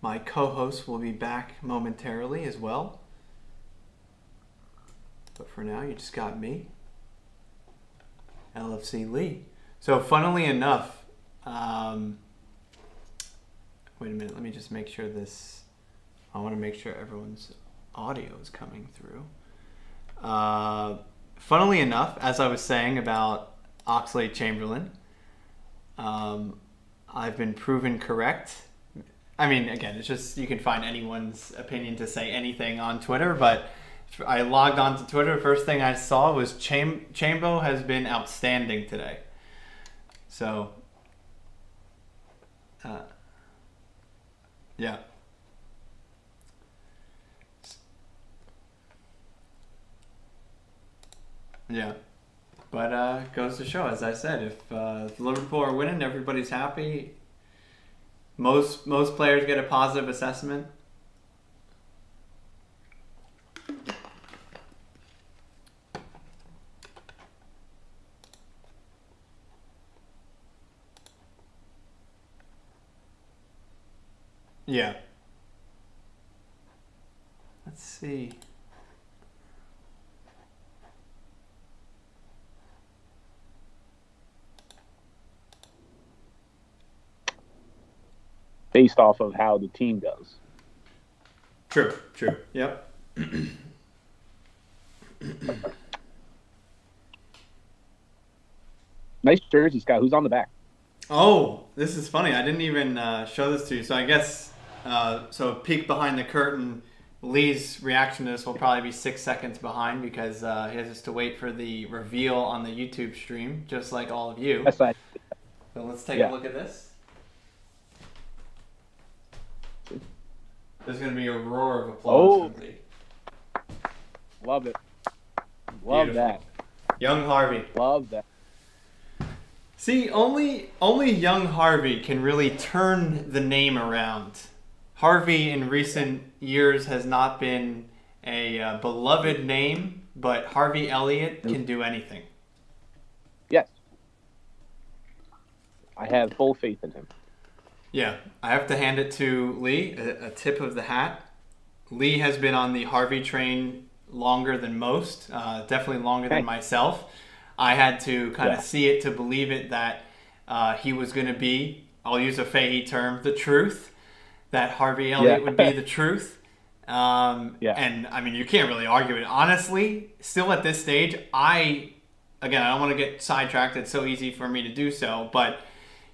Speaker 1: My co-host will be back momentarily as well. But for now, you just got me, LFC Lee. So funnily enough, wait a minute, let me just make sure I want to make sure everyone's audio is coming through. Funnily enough, as I was saying about Oxlade-Chamberlain, I've been proven correct. I mean, again, it's just you can find anyone's opinion to say anything on Twitter, but I logged onto Twitter. First thing I saw was Chambo has been outstanding today. So, yeah. Yeah. But goes to show, as I said, if Liverpool are winning, everybody's happy. Most players get a positive assessment. Yeah. Let's see.
Speaker 2: Based off of how the team does.
Speaker 1: True. Yep.
Speaker 2: Nice jersey, Scott. Who's on the back?
Speaker 1: Oh, this is funny. I didn't even show this to you. So I guess, so peek behind the curtain, Lee's reaction to this will probably be 6 seconds behind because he has to wait for the reveal on the YouTube stream, just like all of you.
Speaker 2: That's right.
Speaker 1: So let's take a look at this. There's going to be a roar of applause from Lee.
Speaker 2: Love it. Love
Speaker 1: Beautiful.
Speaker 2: that.
Speaker 1: Young Harvey.
Speaker 2: Love that.
Speaker 1: See, only young Harvey can really turn the name around. Harvey in recent years has not been a beloved name, but Harvey Elliott can do anything.
Speaker 2: Yes. I have full faith in him.
Speaker 1: Yeah, I have to hand it to Lee, a tip of the hat. Lee has been on the Harvey train longer than most, definitely longer than myself. I had to kind of see it to believe it that he was going to be, I'll use a Fahey term, the truth, that Harvey Elliott would be the truth. And, I mean, you can't really argue it. Honestly, still at this stage, I don't want to get sidetracked. It's so easy for me to do so, but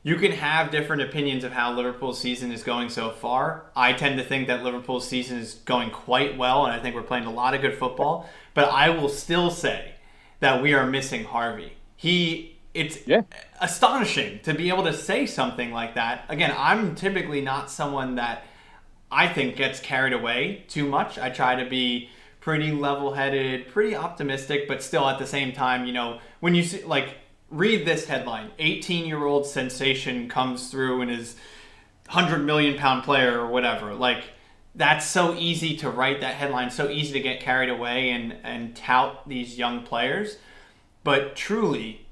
Speaker 1: you can have different opinions of how Liverpool's season is going so far. I tend to think that Liverpool's season is going quite well, and I think we're playing a lot of good football. But I will still say that we are missing Harvey. It's astonishing to be able to say something like that. Again, I'm typically not someone that I think gets carried away too much. I try to be pretty level-headed, pretty optimistic, but still at the same time, you know, when you see, like, read this headline, 18-year-old sensation comes through and is 100 million pound player or whatever. Like, that's so easy to write that headline, so easy to get carried away and tout these young players. But truly,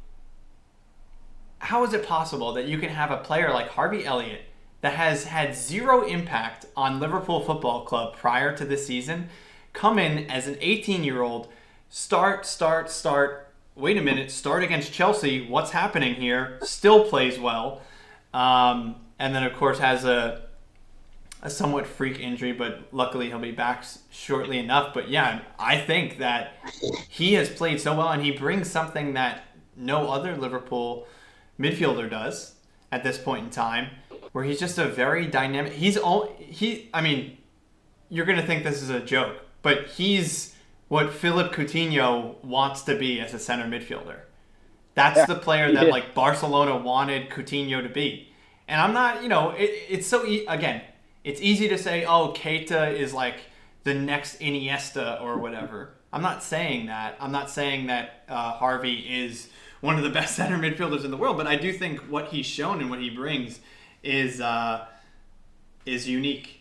Speaker 1: how is it possible that you can have a player like Harvey Elliott that has had zero impact on Liverpool Football Club prior to this season come in as an 18-year-old, start, wait a minute, start against Chelsea, what's happening here, still plays well, and then of course has a somewhat freak injury, but luckily he'll be back shortly enough. But yeah, I think that he has played so well, and he brings something that no other Liverpool midfielder does at this point in time, where he's just a very dynamic, I mean, you're going to think this is a joke, but he's what Philippe Coutinho wants to be as a center midfielder. That's the player that like Barcelona wanted Coutinho to be. And I'm not, you know, it's so, again, it's easy to say, oh, Keita is like the next Iniesta or whatever. I'm not saying that. I'm not saying that Harvey is one of the best center midfielders in the world, but I do think what he's shown and what he brings is unique.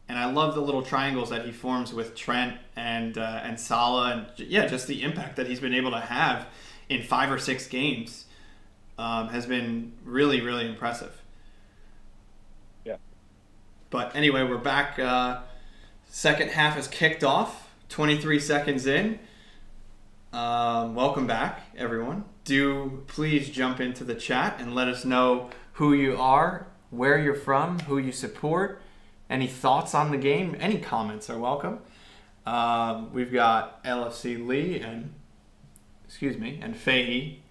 Speaker 1: And I love the little triangles that he forms with Trent and Salah, and just the impact that he's been able to have in 5 or 6 games has been really, really impressive.
Speaker 2: Yeah.
Speaker 1: But anyway, we're back. Second half has kicked off. 23 seconds in. Welcome back, everyone. Do please jump into the chat and let us know who you are, where you're from, who you support, any thoughts on the game. Any comments are welcome. We've got LFC Lee and Fahey.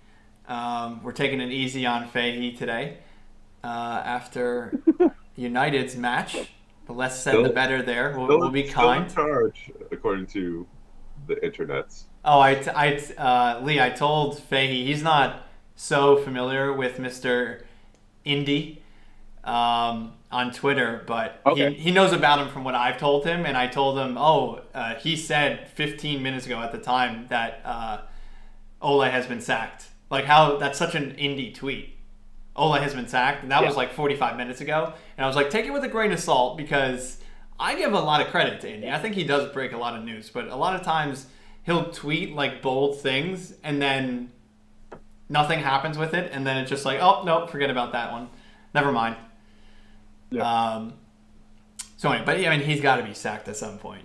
Speaker 1: We're taking it easy on Fahey today after United's match. The less said, the better there. We'll be kind.
Speaker 3: Still in charge, according to the internets.
Speaker 1: Oh, Lee, I told Fahey he's not so familiar with Mr. Indy on Twitter, but he knows about him from what I've told him, and I told him, he said 15 minutes ago at the time that Ole has been sacked. Like, how that's such an Indy tweet. Ole has been sacked, and that was like 45 minutes ago. And I was like, take it with a grain of salt, because I give a lot of credit to Indy. I think he does break a lot of news, but a lot of times he'll tweet like bold things, and then nothing happens with it, and then it's just like, oh, no, forget about that one. Never mind. Yeah. So anyway, but I mean, he's got to be sacked at some point.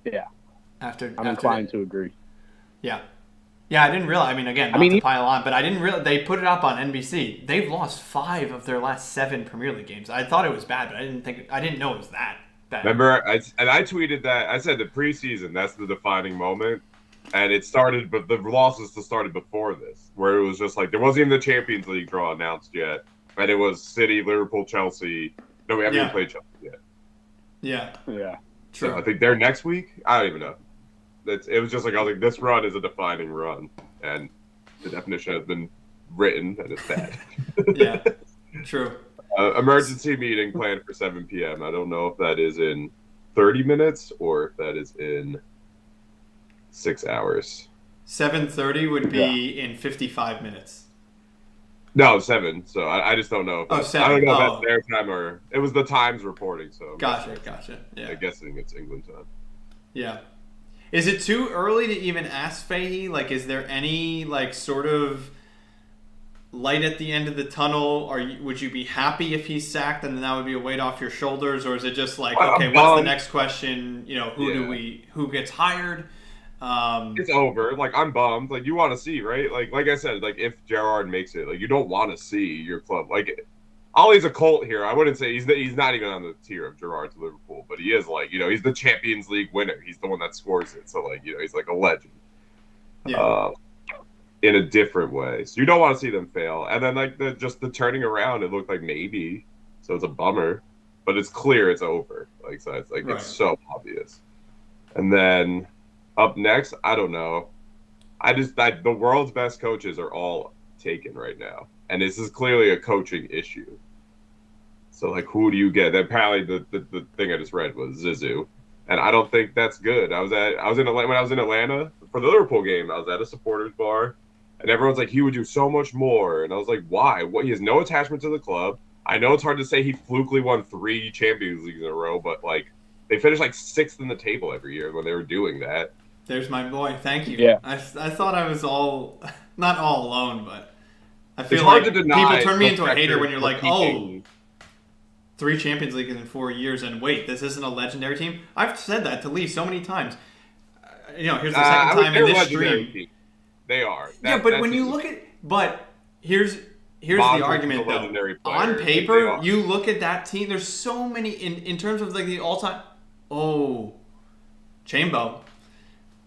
Speaker 2: Yeah.
Speaker 1: I'm
Speaker 2: inclined to agree.
Speaker 1: Yeah. Yeah, I didn't realize. I mean, again, not to pile on, but I didn't realize they put it up on NBC. They've lost 5 of their last 7 Premier League games. I thought it was bad, but I didn't know it was that bad.
Speaker 3: Remember, I tweeted that. I said the preseason, that's the defining moment. And it started, but the losses started before this, where it was just like, there wasn't even the Champions League draw announced yet. And it was City, Liverpool, Chelsea. No, we haven't even played Chelsea yet.
Speaker 1: Yeah.
Speaker 2: Yeah.
Speaker 1: True.
Speaker 3: So I think they're next week. I don't even know. It was just like, I was like, this run is a defining run. And the definition has been written, and it's bad.
Speaker 1: Yeah. True.
Speaker 3: Emergency meeting planned for 7 p.m. I don't know if that is in 30 minutes or if that is in 6 hours.
Speaker 1: 7:30 would be in 55 minutes.
Speaker 3: No, 7. So I just don't know. If
Speaker 1: 7.
Speaker 3: I don't know if that's their time or it was the Times reporting. So
Speaker 1: Gotcha. Yeah.
Speaker 3: I'm guessing it's England time.
Speaker 1: Yeah. Is it too early to even ask Fahey? Like, is there any like sort of light at the end of the tunnel? Would you be happy if he's sacked, and then that would be a weight off your shoulders, or is it just like, okay, what's the next question? You know, who gets hired?
Speaker 3: It's over. Like, I'm bummed. Like, you want to see, right? Like I said, like if Gerrard makes it, like you don't want to see your club. Like, Ollie's a cult here. I wouldn't say he's not even on the tier of Gerrard to Liverpool, but he is like, you know, he's the Champions League winner. He's the one that scores it. So like, you know, he's like a legend.
Speaker 1: Yeah.
Speaker 3: In a different way. So you don't want to see them fail. And then like the turning around, it looked like maybe. So it's a bummer, but it's clear it's over. Like, so it's like It's so obvious. And then up next, I don't know. The world's best coaches are all taken right now. And this is clearly a coaching issue. So, like, who do you get? Apparently, the thing I just read was Zizou, and I don't think that's good. When I was in Atlanta for the Liverpool game. I was at a supporters bar, and everyone's like, he would do so much more. And I was like, why? What? He has no attachment to the club. I know it's hard to say he flukily won 3 Champions Leagues in a row, but like they finished like 6th in the table every year when they were doing that.
Speaker 1: There's my boy. Thank you.
Speaker 2: Yeah.
Speaker 1: I thought I was not all alone, but I feel
Speaker 3: It's hard
Speaker 1: like
Speaker 3: to deny
Speaker 1: people turn me into a hater when you're like,
Speaker 3: competing.
Speaker 1: 3 Champions Leagues in 4 years, and wait, this isn't a legendary team? I've said that to Lee so many times. Here's the second time in this stream.
Speaker 3: Team. They are.
Speaker 1: But when you look at... But here's the argument, though. On paper, you look at that team, there's so many... In terms of like the all-time... Chambo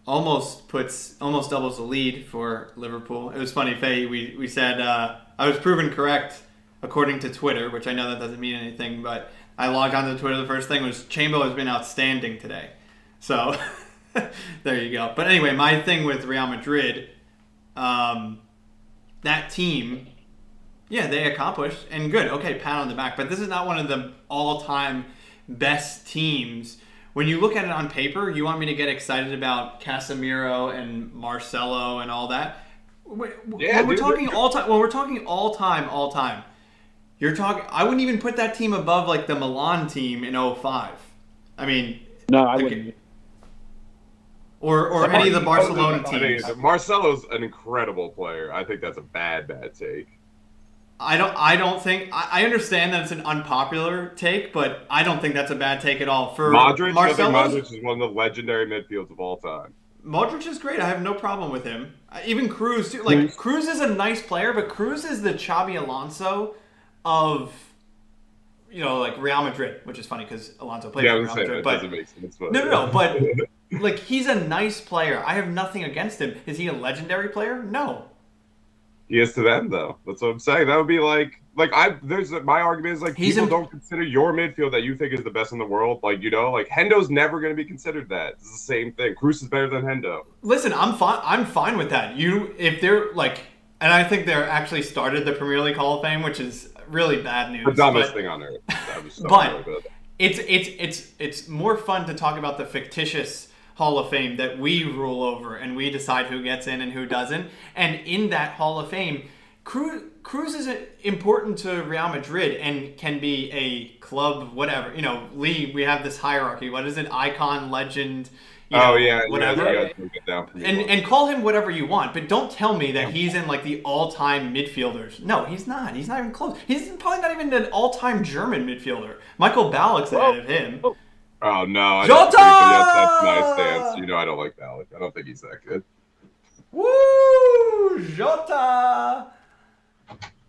Speaker 1: almost doubles the lead for Liverpool. It was funny, Faye. We said I was proven correct according to Twitter, which I know that doesn't mean anything, but I logged onto Twitter. The first thing was Chambo has been outstanding today. So there you go. But anyway, my thing with Real Madrid, that team, yeah, they accomplished and good. Okay, pat on the back. But this is not one of the all-time best teams. When you look at it on paper, you want me to get excited about Casemiro and Marcelo and all that? When we're talking all-time, you're talking. I wouldn't even put that team above like the Milan team in 2005. I mean,
Speaker 2: no, I wouldn't.
Speaker 1: or any of the Barcelona teams.
Speaker 3: Marcelo's an incredible player. I think that's a bad take.
Speaker 1: I don't think I understand that it's an unpopular take, but I don't think that's a bad take at all. For
Speaker 3: Modric,
Speaker 1: Marcelo,
Speaker 3: I think Modric is one of the legendary midfields of all time.
Speaker 1: Modric is great. I have no problem with him. Even Cruz too. Like Cruz is a nice player, but Cruz is the Xabi Alonso of like Real Madrid, which is funny because Alonso played for Real Madrid. But doesn't make sense, no. But like he's a nice player. I have nothing against him. Is he a legendary player? No.
Speaker 3: He is to them, though. That's what I'm saying. That would be my argument is people don't consider your midfield that you think is the best in the world. Hendo's never going to be considered that. It's the same thing. Cruz is better than Hendo.
Speaker 1: Listen, I'm fine with that. If they're and I think they're actually started the Premier League Hall of Fame, which is really bad news.
Speaker 3: The dumbest thing on earth.
Speaker 1: But it's more fun to talk about the fictitious Hall of Fame that we rule over and we decide who gets in and who doesn't. And in that Hall of Fame, Cruz is important to Real Madrid and can be a club, whatever. Lee, we have this hierarchy. What is it? Icon, legend, whatever. And call him whatever you want, but don't tell me that he's in the all-time midfielders. No, he's not. He's not even close. He's probably not even an all-time German midfielder. Michael Ballack's ahead of him.
Speaker 3: Oh, no.
Speaker 1: Jota!
Speaker 3: That's my stance. I don't like Ballack. I don't think he's that good.
Speaker 1: Woo! Jota!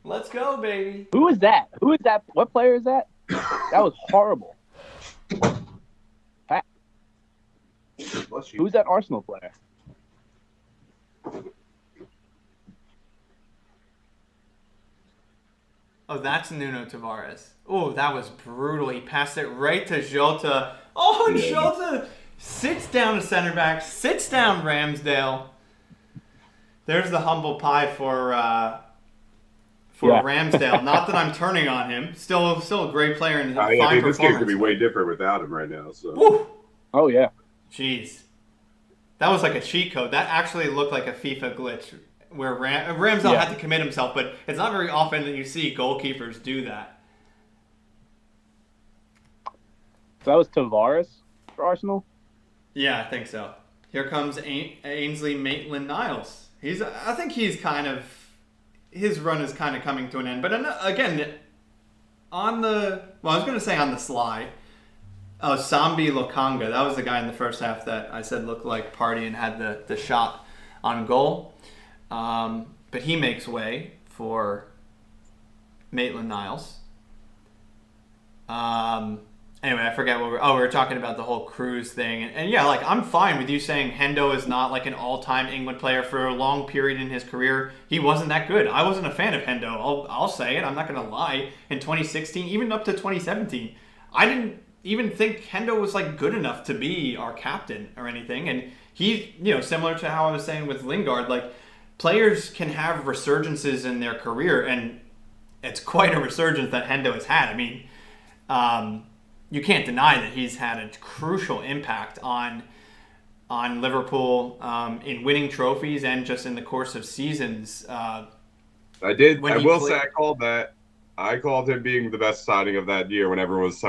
Speaker 1: Let's go, baby.
Speaker 2: Who is that? What player is that? That was horrible. Who's that Arsenal player?
Speaker 1: Oh, that's Nuno Tavares. Oh, that was brutal. He passed it right to Jota. Oh, and Jota sits down to center back, sits down Ramsdale. There's the humble pie for Ramsdale. Not that I'm turning on him. Still a great player and fine performance.
Speaker 3: This game could be way different without him right now. So.
Speaker 1: Woo!
Speaker 2: Oh, yeah.
Speaker 1: Jeez. That was like a cheat code. That actually looked like a FIFA glitch where Ramsdale had to commit himself, but it's not very often that you see goalkeepers do that.
Speaker 2: So that was Tavares for Arsenal?
Speaker 1: Yeah, I think so. Here comes Ainsley Maitland-Niles. I think his run is kind of coming to an end. But again, I was going to say on the sly. Oh, Sambi Lokanga. That was the guy in the first half that I said looked like Partey and had the shot on goal. But he makes way for Maitland-Niles. Anyway, I forget we were talking about the whole Cruz thing. And yeah, I'm fine with you saying Hendo is not an all-time England player. For a long period in his career, he wasn't that good. I wasn't a fan of Hendo. I'll say it. I'm not going to lie. In 2016, even up to 2017, I didn't even think Hendo was good enough to be our captain or anything. And he, similar to how I was saying with Lingard, players can have resurgences in their career, and it's quite a resurgence that Hendo has had. I mean, you can't deny that he's had a crucial impact on Liverpool in winning trophies and just in the course of seasons.
Speaker 3: I will say I called that. I called him being the best signing of that year when everyone was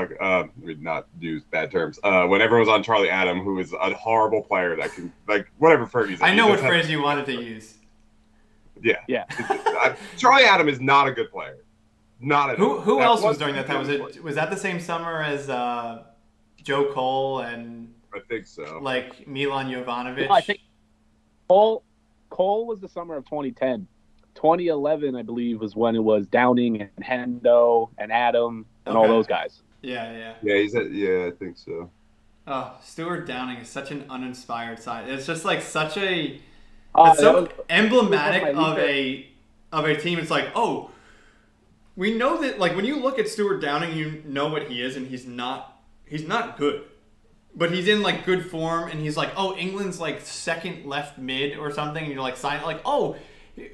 Speaker 3: not use bad terms. When everyone was on Charlie Adam, who is a horrible player that can whatever Fergie's.
Speaker 1: I know what phrase you wanted to use.
Speaker 3: Yeah. Charlie Adam is not a good player. Not at all.
Speaker 1: Who else was during that time? Was that the same summer as Joe Cole and
Speaker 3: I think so.
Speaker 1: Milan Jovanovic?
Speaker 2: No, I think Cole was the summer of 2010. 2011, I believe, was when it was Downing and Hendo and Adam and all those guys.
Speaker 1: Yeah.
Speaker 3: Yeah, I think so.
Speaker 1: Oh, Stuart Downing is such an uninspired side. It's just such a it's so emblematic of a team. It's we know that when you look at Stuart Downing, you know what he is, and he's not good. But he's in good form, and he's England's second left mid or something, and you're sign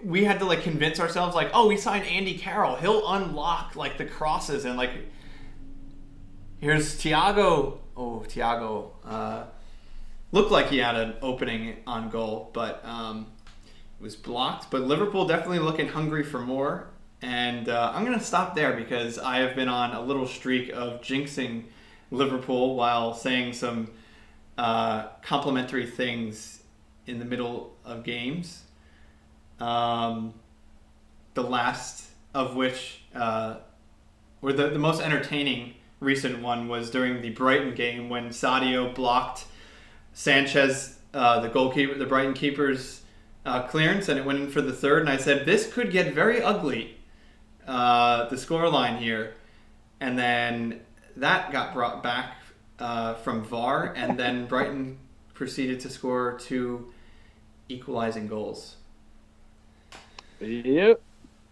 Speaker 1: we had to convince ourselves we signed Andy Carroll. He'll unlock the crosses and here's Thiago. Oh, Thiago looked like he had an opening on goal, but it was blocked. But Liverpool definitely looking hungry for more. And I'm going to stop there because I have been on a little streak of jinxing Liverpool while saying some complimentary things in the middle of games. The last of which, or the most entertaining recent one, was during the Brighton game when Sadio blocked Sanchez, the goalkeeper, the Brighton keeper's clearance, and it went in for the third. And I said, this could get very ugly, the scoreline here. And then that got brought back from VAR, and then Brighton proceeded to score 2 equalizing goals.
Speaker 2: Yep.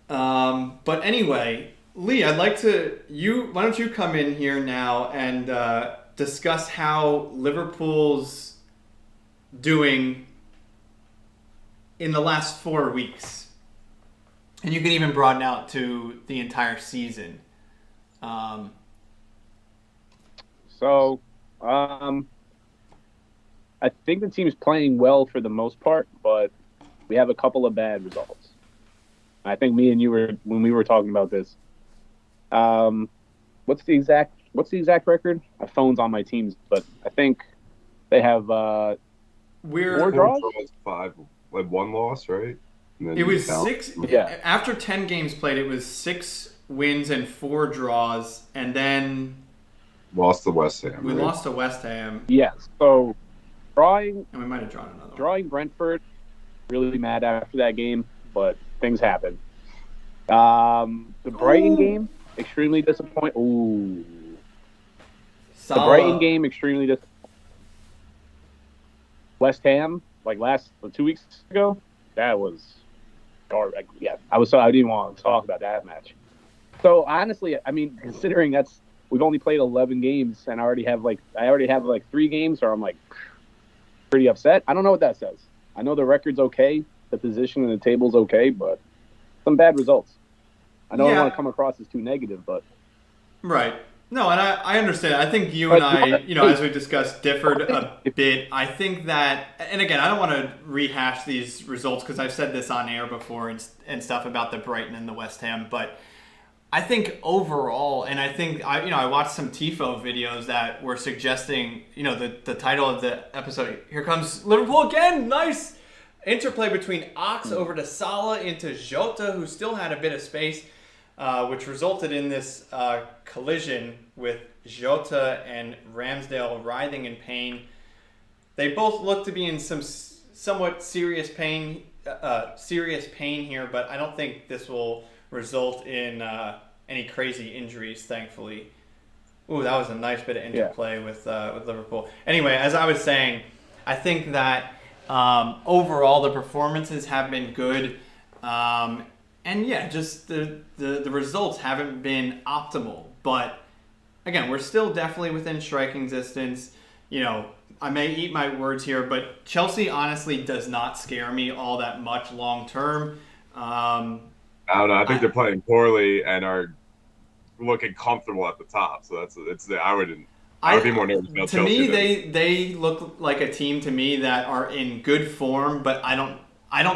Speaker 1: But anyway, Lee, I'd like to why don't you come in here now and discuss how Liverpool's doing in the last 4 weeks, and you can even broaden out to the entire season.
Speaker 2: I think the team's playing well for the most part, but we have a couple of bad results. I think me and you when we were talking about this. What's the exact record? My phone's on my teams, but I think they have 4 draws?
Speaker 3: 5, like 1 loss, right?
Speaker 1: It was 6. Yeah. After 10 games played, it was 6 wins and 4 draws, and then
Speaker 3: lost to West Ham.
Speaker 1: We lost to West Ham.
Speaker 2: Yes. So and
Speaker 1: we might have drawn another
Speaker 2: one. Brentford, really mad after that game, but things happen. The Brighton game, extremely disappointing. Ooh. The Brighton game, extremely disappointing. West Ham, like 2 weeks ago, that was garbage. Yeah, I didn't even want to talk about that match. So honestly, I mean, considering we've only played 11 games, and I already have 3 games, or I'm like pretty upset. I don't know what that says. I know the record's okay, the position in the table's okay, but some bad results. I don't want to come across as too negative, but
Speaker 1: right. No, and I understand. I think you and I, as we discussed, differed a bit. I think that, and again, I don't want to rehash these results because I've said this on air before and stuff about the Brighton and the West Ham, but I think overall, and I think I watched some TIFO videos that were suggesting, the title of the episode, here comes Liverpool again, nice interplay between Ox over to Salah into Jota, who still had a bit of space, which resulted in this collision with Jota and Ramsdale writhing in pain. They both look to be in some somewhat serious pain here, but I don't think this will result in any crazy injuries, thankfully. Ooh, that was a nice bit of interplay with Liverpool. Anyway, as I was saying, I think that overall the performances have been good. And yeah, just the results haven't been optimal. But again, we're still definitely within striking distance. I may eat my words here, but Chelsea honestly does not scare me all that much long term.
Speaker 3: I don't know. I think they're playing poorly and are looking comfortable at the top. So I would be more nervous about Chelsea.
Speaker 1: To me, they look like a team to me that are in good form, but I don't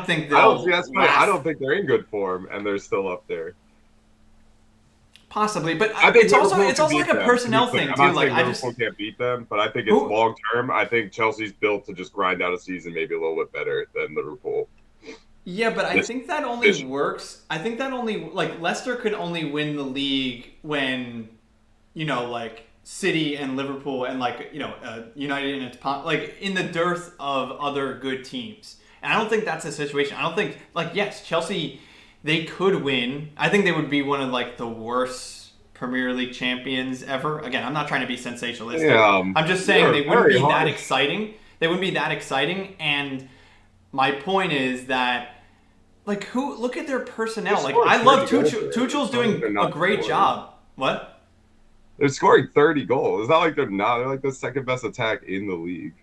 Speaker 1: think they'll
Speaker 3: I don't think they're in good form, and they're still up there.
Speaker 1: Possibly, but it's also like a personnel thing too.
Speaker 3: I'm not saying Liverpool can't beat them, but I think it's long term. I think Chelsea's built to just grind out a season maybe a little bit better than Liverpool.
Speaker 1: Yeah, but I think that only works. I think that only Leicester could only win the league when, City and Liverpool and United in its in the dearth of other good teams. And I don't think that's the situation. I don't think yes, Chelsea, they could win. I think they would be one of the worst Premier League champions ever. Again, I'm not trying to be sensationalistic. Yeah, I'm just saying they wouldn't be that exciting. They wouldn't be that exciting. And my point is that look at their personnel. I love Tuchel. Tuchel's doing a great job. What?
Speaker 3: They're scoring 30 goals. It's not like they're not. They're the second best attack in the league.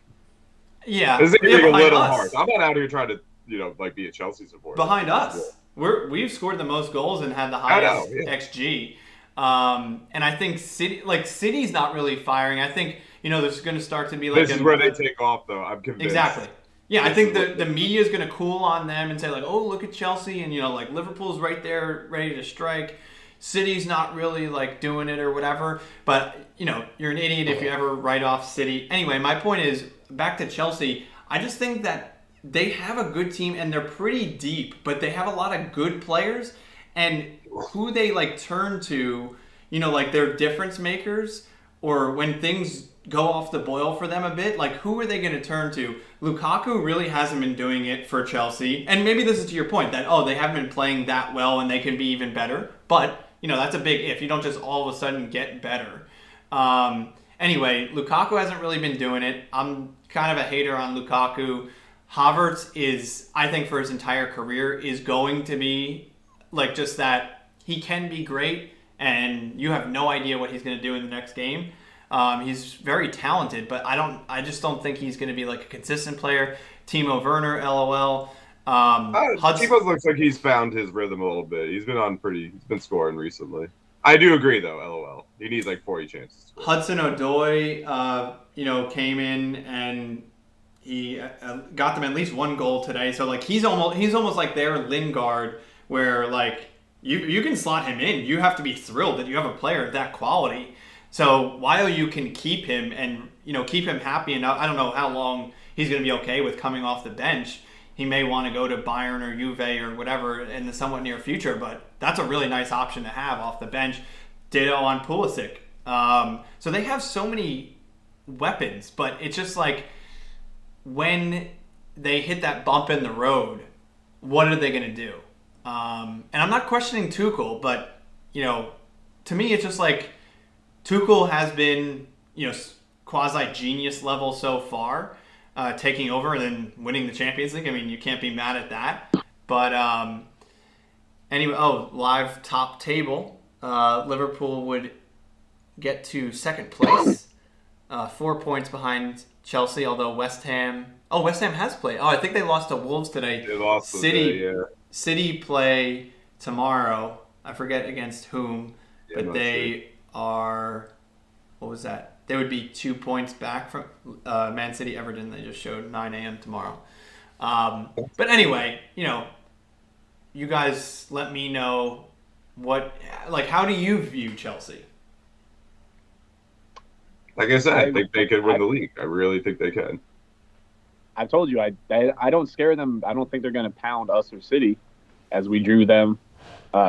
Speaker 1: Yeah,
Speaker 3: it's getting a little hard. I'm not out here trying to, be a Chelsea supporter.
Speaker 1: Behind us, we've scored the most goals and had the highest XG. And I think City's not really firing. I think there's going to start to be
Speaker 3: this is where they take off, though. I'm convinced.
Speaker 1: Exactly. Yeah, I think the media is going to cool on them and say oh, look at Chelsea, and Liverpool's right there ready to strike. City's not really doing it or whatever, but you're an idiot if you ever write off City. Anyway, my point is back to Chelsea, I just think that they have a good team and they're pretty deep, but they have a lot of good players, and who they like turn to, like their difference makers, or when things go off the boil for them a bit, like who are they going to turn to? Lukaku really hasn't been doing it for Chelsea, and maybe this is to your point that they haven't been playing that well and they can be even better, but that's a big if. You don't just all of a sudden get better. Anyway, Lukaku hasn't really been doing it. I'm kind of a hater on Lukaku. Havertz is, I think for his entire career, is going to be like just that he can be great and you have no idea what he's going to do in the next game. He's very talented, but I just don't think he's going to be like a consistent player. Timo Werner, LOL.
Speaker 3: Timo looks like he's found his rhythm a little bit. He's been scoring recently. I do agree though, LOL. He needs like 40 chances.
Speaker 1: Hudson-Odoi, came in and he got them at least one goal today. So like he's almost like their Lingard, where like you can slot him in. You have to be thrilled that you have a player of that quality. So while you can keep him and keep him happy, and I don't know how long he's going to be okay with coming off the bench. He may want to go to Bayern or Juve or whatever in the somewhat near future, but that's a really nice option to have off the bench. Ditto on Pulisic. So they have so many weapons, but it's just like when they hit that bump in the road, what are they going to do? And I'm not questioning Tuchel, but to me it's just like Tuchel has been quasi-genius level so far. Taking over and then winning the Champions League. I mean, you can't be mad at that. But anyway, live top table. Liverpool would get to second place, 4 points behind Chelsea, although West Ham has played. I think they lost to Wolves today.
Speaker 3: They lost
Speaker 1: City,
Speaker 3: today, yeah.
Speaker 1: City play tomorrow. I forget against whom, but they are, what was that? They would be 2 points back from Man City Everton. They just showed 9 a.m. tomorrow. But anyway, you guys let me know how do you view Chelsea?
Speaker 3: Like I said, I think they could win the league. I really think they can.
Speaker 2: I've told you, I don't scare them. I don't think they're going to pound us or City as we drew them.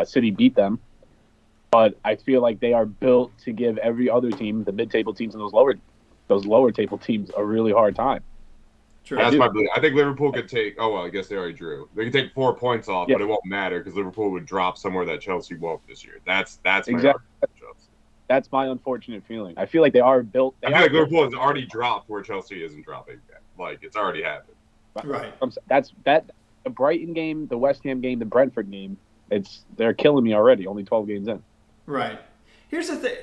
Speaker 2: City beat them. But I feel like they are built to give every other team, the mid-table teams and those lower table teams, a really hard time.
Speaker 1: True.
Speaker 3: That's my belief. I think Liverpool could take. I guess they already drew. They could take 4 points off, but it won't matter because Liverpool would drop somewhere that Chelsea won't this year. That's my argument.
Speaker 2: That's my unfortunate feeling. I feel like they are built.
Speaker 3: I feel like Liverpool has already dropped where Chelsea isn't dropping yet. Like it's already happened.
Speaker 1: Right.
Speaker 2: The Brighton game, the West Ham game, the Brentford game. They're killing me already. Only 12 games in. Right.
Speaker 1: Here's the thing.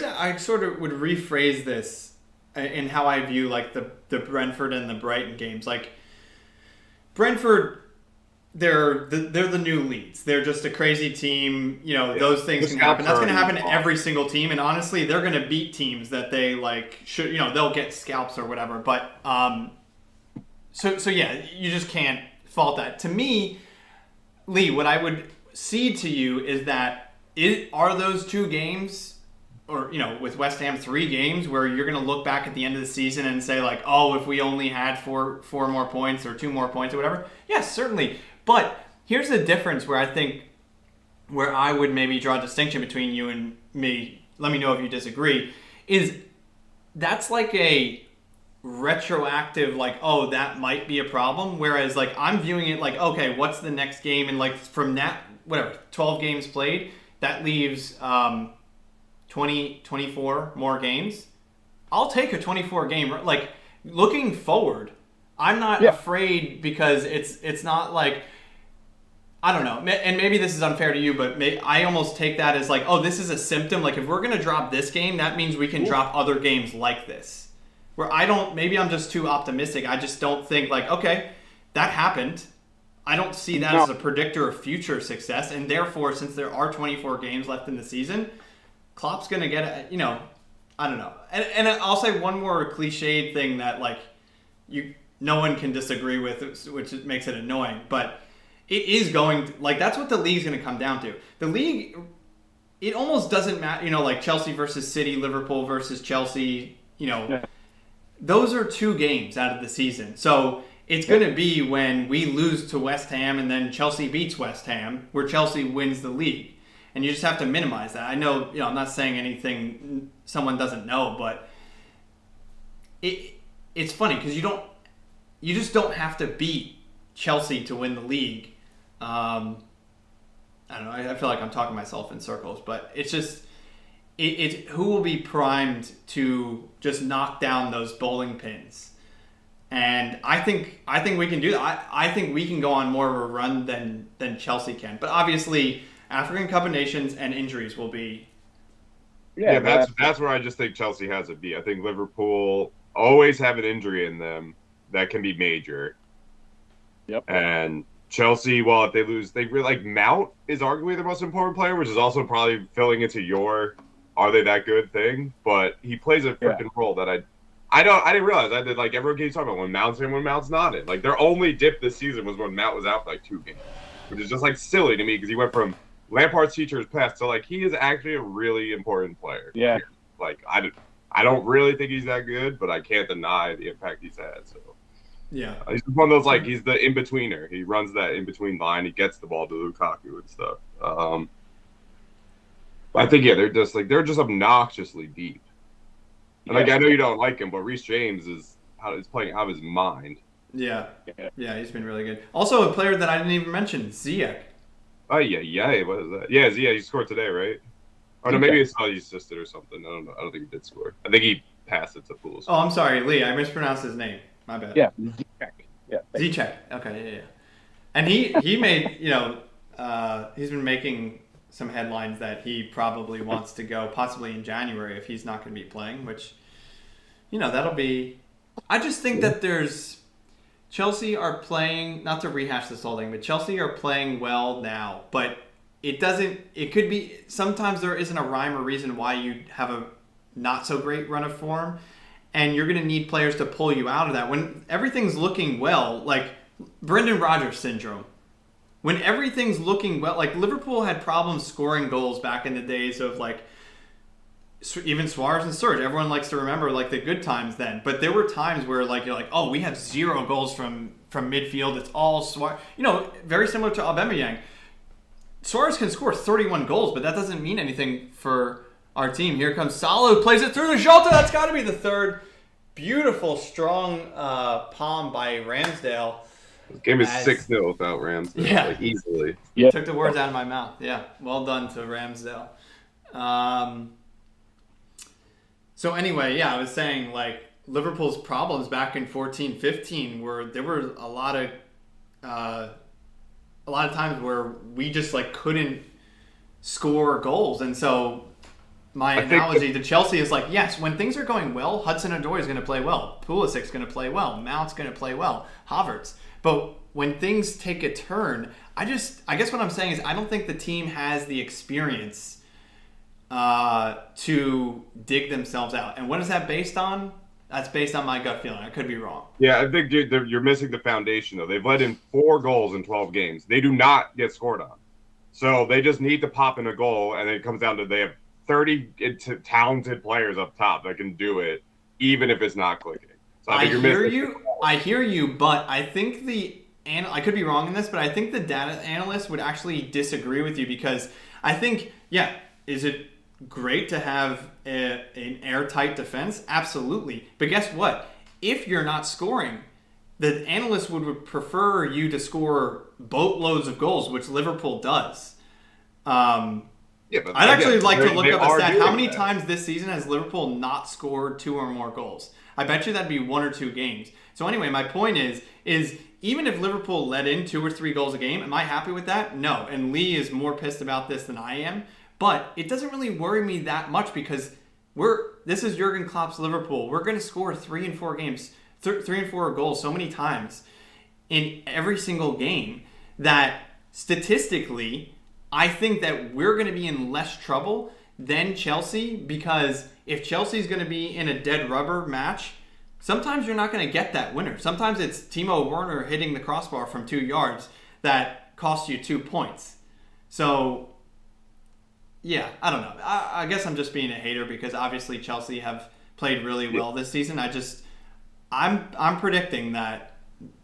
Speaker 1: I sort of would rephrase this in how I view like the Brentford and the Brighton games. Like Brentford, they're the new Leeds. They're just a crazy team. Those things can happen. That's going to happen to every single team. And honestly, they're going to beat teams that they like should. They'll get scalps or whatever. But so yeah, you just can't fault that. To me, Lee, what I would cede to you is that. Are those 2 games, or with West Ham 3 games, where you're going to look back at the end of the season and say like, if we only had four more points or 2 more points or whatever? Yes, certainly. But here's the difference where I would maybe draw a distinction between you and me. Let me know if you disagree. Is that's like a retroactive that might be a problem, whereas like I'm viewing it like, okay, what's the next game, and like from that 12 games played. That leaves 24 more games. I'll take a 24 game. Like looking forward, I'm not afraid because it's not like, I don't know. And maybe this is unfair to you, but I almost take that as like, this is a symptom. Like if we're going to drop this game, that means we can drop other games like this. Where maybe I'm just too optimistic. I just don't think like, okay, that happened. I don't see that as a predictor of future success, and therefore, since there are 24 games left in the season, Klopp's going to get, I don't know. And I'll say one more cliched thing that no one can disagree with, which makes it annoying, but it is going to, that's what the league's going to come down to. The league, it almost doesn't matter, like Chelsea versus City, Liverpool versus Chelsea, those are 2 games out of the season. So it's going to be when we lose to West Ham and then Chelsea beats West Ham, where Chelsea wins the league. And you just have to minimize that. I know, I'm not saying anything someone doesn't know, but it's funny because you just don't have to beat Chelsea to win the league. I don't know. I feel like I'm talking myself in circles, but it's just who will be primed to just knock down those bowling pins. And I think we can do that. I think we can go on more of a run than Chelsea can. But obviously, African Cup of Nations and injuries will be.
Speaker 3: Yeah, that's where I just think Chelsea has it beat. I think Liverpool always have an injury in them that can be major.
Speaker 2: Yep.
Speaker 3: And Chelsea, well, if they lose, they really like Mount is arguably the most important player, which is also probably filling into your "are they that good" thing. But he plays a freaking role that I didn't realize. I did like everyone keeps talking about when Mount's in, when Mount's not in. Like their only dip this season was when Mount was out for like 2 games, which is just like silly to me because he went from Lampard's teacher's pest so like he is actually a really important player.
Speaker 2: Yeah.
Speaker 3: Like I don't really think he's that good, but I can't deny the impact he's had. So
Speaker 1: yeah,
Speaker 3: he's one of those like he's the in betweener. He runs that in between line. He gets the ball to Lukaku and stuff. I think they're just obnoxiously deep. And like I know you don't like him, but Reece James is playing out of his mind.
Speaker 1: Yeah, he's been really good. Also, a player that I didn't even mention, Ziyech.
Speaker 3: Oh yeah, what is that? Yeah, Ziyech, he scored today, right? Or no, maybe it's how he assisted or something. I don't know. I don't think he did score. I think he passed it to Pools.
Speaker 1: Oh, I'm sorry, Lee. I mispronounced his name. My bad.
Speaker 2: Yeah, Ziyech. Yeah,
Speaker 1: Ziyech. Okay, yeah. And he made he's been making some headlines that he probably wants to go possibly in January if he's not going to be playing, which that'll be. I just think that there's. Chelsea are playing, not to rehash this whole thing, but Chelsea are playing well now. But it could be, sometimes there isn't a rhyme or reason why you have a not so great run of form. And you're going to need players to pull you out of that. When everything's looking well, like Brendan Rodgers syndrome. When everything's looking well, like Liverpool had problems scoring goals back in the days of like, even Suarez and Sturridge, everyone likes to remember like the good times then. But there were times where like you're like, oh, we have 0 goals from midfield. It's all Suarez. Very similar to Aubameyang. Suarez can score 31 goals, but that doesn't mean anything for our team. Here comes Salah, who plays it through the Jota. That's got to be the third. Beautiful, strong palm by Ramsdale.
Speaker 3: This game is 6-0 without Ramsdale.
Speaker 1: Yeah.
Speaker 3: Like, easily.
Speaker 2: Yeah.
Speaker 1: Took the words out of my mouth. Yeah, well done to Ramsdale. So anyway, I was saying like Liverpool's problems back in 14-15 were there were a lot of times where we just like couldn't score goals, and so my analogy to Chelsea is like, yes, when things are going well, Hudson-Odoi is going to play well, Pulisic's going to play well, Mount's going to play well, Havertz. But when things take a turn, I guess what I'm saying is I don't think the team has the experience to dig themselves out. And what is that based on? That's based on my gut feeling. I could be wrong.
Speaker 3: Yeah, I think you're missing the foundation, though. They've let in 4 goals in 12 games. They do not get scored on. So they just need to pop in a goal, and it comes down to they have 30 talented players up top that can do it, even if it's not clicking. So I
Speaker 1: hear you, but I think I could be wrong in this, but I think the data analysts would actually disagree with you because I think, is it great to have an airtight defense? Absolutely. But guess what? If you're not scoring, the analysts would prefer you to score boatloads of goals, which Liverpool does. I'd actually like to look up a stat. How many times this season has Liverpool not scored 2 or more goals? I bet you that'd be 1 or 2 games. So anyway, my point is even if Liverpool let in 2 or 3 goals a game, am I happy with that? No. And Lee is more pissed about this than I am. But it doesn't really worry me that much because this is Jurgen Klopp's Liverpool. We're going to score 3 and 4 games, 3 and 4 goals so many times in every single game that statistically, I think that we're going to be in less trouble than Chelsea because if Chelsea's going to be in a dead rubber match, sometimes you're not going to get that winner. Sometimes it's Timo Werner hitting the crossbar from 2 yards that costs you 2 points. So yeah, I don't know. I guess I'm just being a hater because obviously Chelsea have played really well this season. I'm predicting that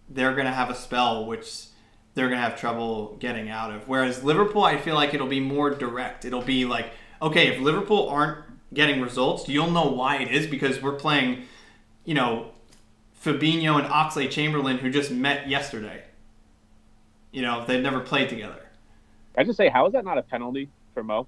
Speaker 1: they're going to have a spell which they're going to have trouble getting out of. Whereas Liverpool, I feel like it'll be more direct. It'll be like, okay, if Liverpool aren't getting results, you'll know why it is because we're playing, Fabinho and Oxlade-Chamberlain who just met yesterday. They've never played together.
Speaker 2: I just say, how is that not a penalty for Mo?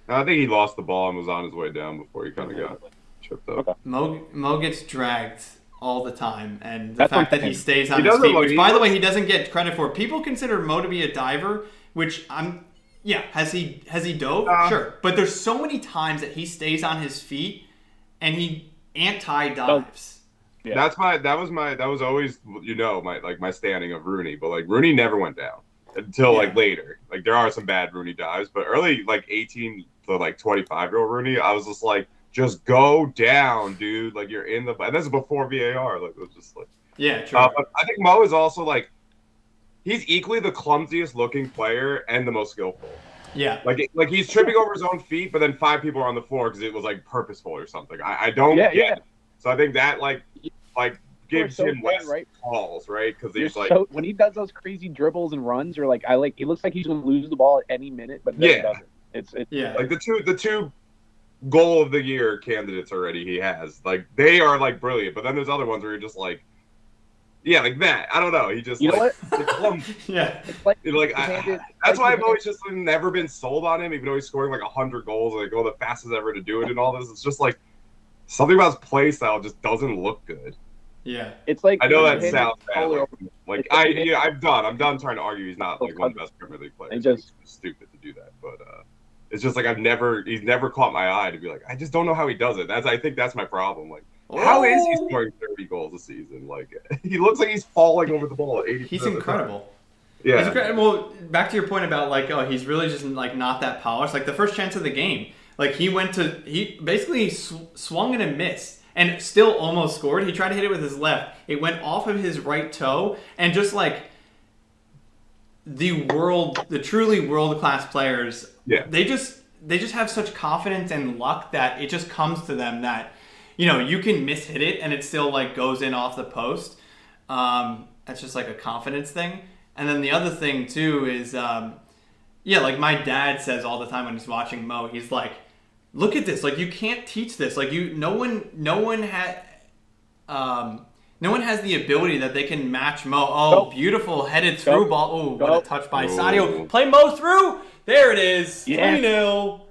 Speaker 3: I think he lost the ball and was on his way down before he kind of got tripped up.
Speaker 2: Okay.
Speaker 1: Mo gets dragged all the time, and the
Speaker 2: That's
Speaker 1: fact that he stays on his feet, which, by the way, he doesn't get credit for. People consider Mo to be a diver, which has he dove? Sure. But there's so many times that he stays on his feet and he anti-dives.
Speaker 3: Yeah. That was always my standing of Rooney, but like Rooney never went down until like later. Like there are some bad Rooney dives, but early like 18 to like 25-year-old Rooney, I was just like, just go down, dude. Like you're in the, and this is before VAR. Like it was just like,
Speaker 1: yeah, true.
Speaker 3: But I think Mo is also like, he's equally the clumsiest looking player and the most skillful.
Speaker 1: Yeah,
Speaker 3: like he's tripping over his own feet, but then 5 people are on the floor because it was like purposeful or something. I don't get it. So I think that like gives him less calls, right? Because he's like,
Speaker 2: when he does those crazy dribbles and runs, or like it looks like he's going to lose the ball at any minute, but then he doesn't. It's
Speaker 3: like the two goal of the year candidates already he has, like they are like brilliant, but then there's other ones where you're just like, like that. I don't know. He just,
Speaker 2: you know what?
Speaker 1: Yeah.
Speaker 2: It's like,
Speaker 3: that's why I've always just never been sold on him, even though he's scoring like 100 goals, like the fastest ever to do it and all this. It's just like something about his play style just doesn't look good.
Speaker 1: Yeah.
Speaker 2: It's like,
Speaker 3: I know that sounds bad. I'm done trying to argue he's not like one of the best Premier League players. It's stupid to do that, but it's just like he's never caught my eye to be like, I just don't know how he does it. I think that's my problem. Like, how is he scoring 30 goals a season? Like, he looks like he's falling over the ball at 80%.
Speaker 1: He's incredible.
Speaker 3: Yeah.
Speaker 1: He's incredible. Well, back to your point about like, he's really just like not that polished. Like the first chance of the game, like he basically swung and missed and still almost scored. He tried to hit it with his left. It went off of his right toe, and just like the truly world-class players, they just have such confidence and luck that it just comes to them that, you can mishit it and it still like goes in off the post. That's just like a confidence thing. And then the other thing too is, like my dad says all the time when he's watching Mo, he's like, look at this. Like you can't teach this. Like no one has the ability that they can match Mo. Beautiful headed through ball. What a touch by Sadio. Play Mo through. There it is. 3-0.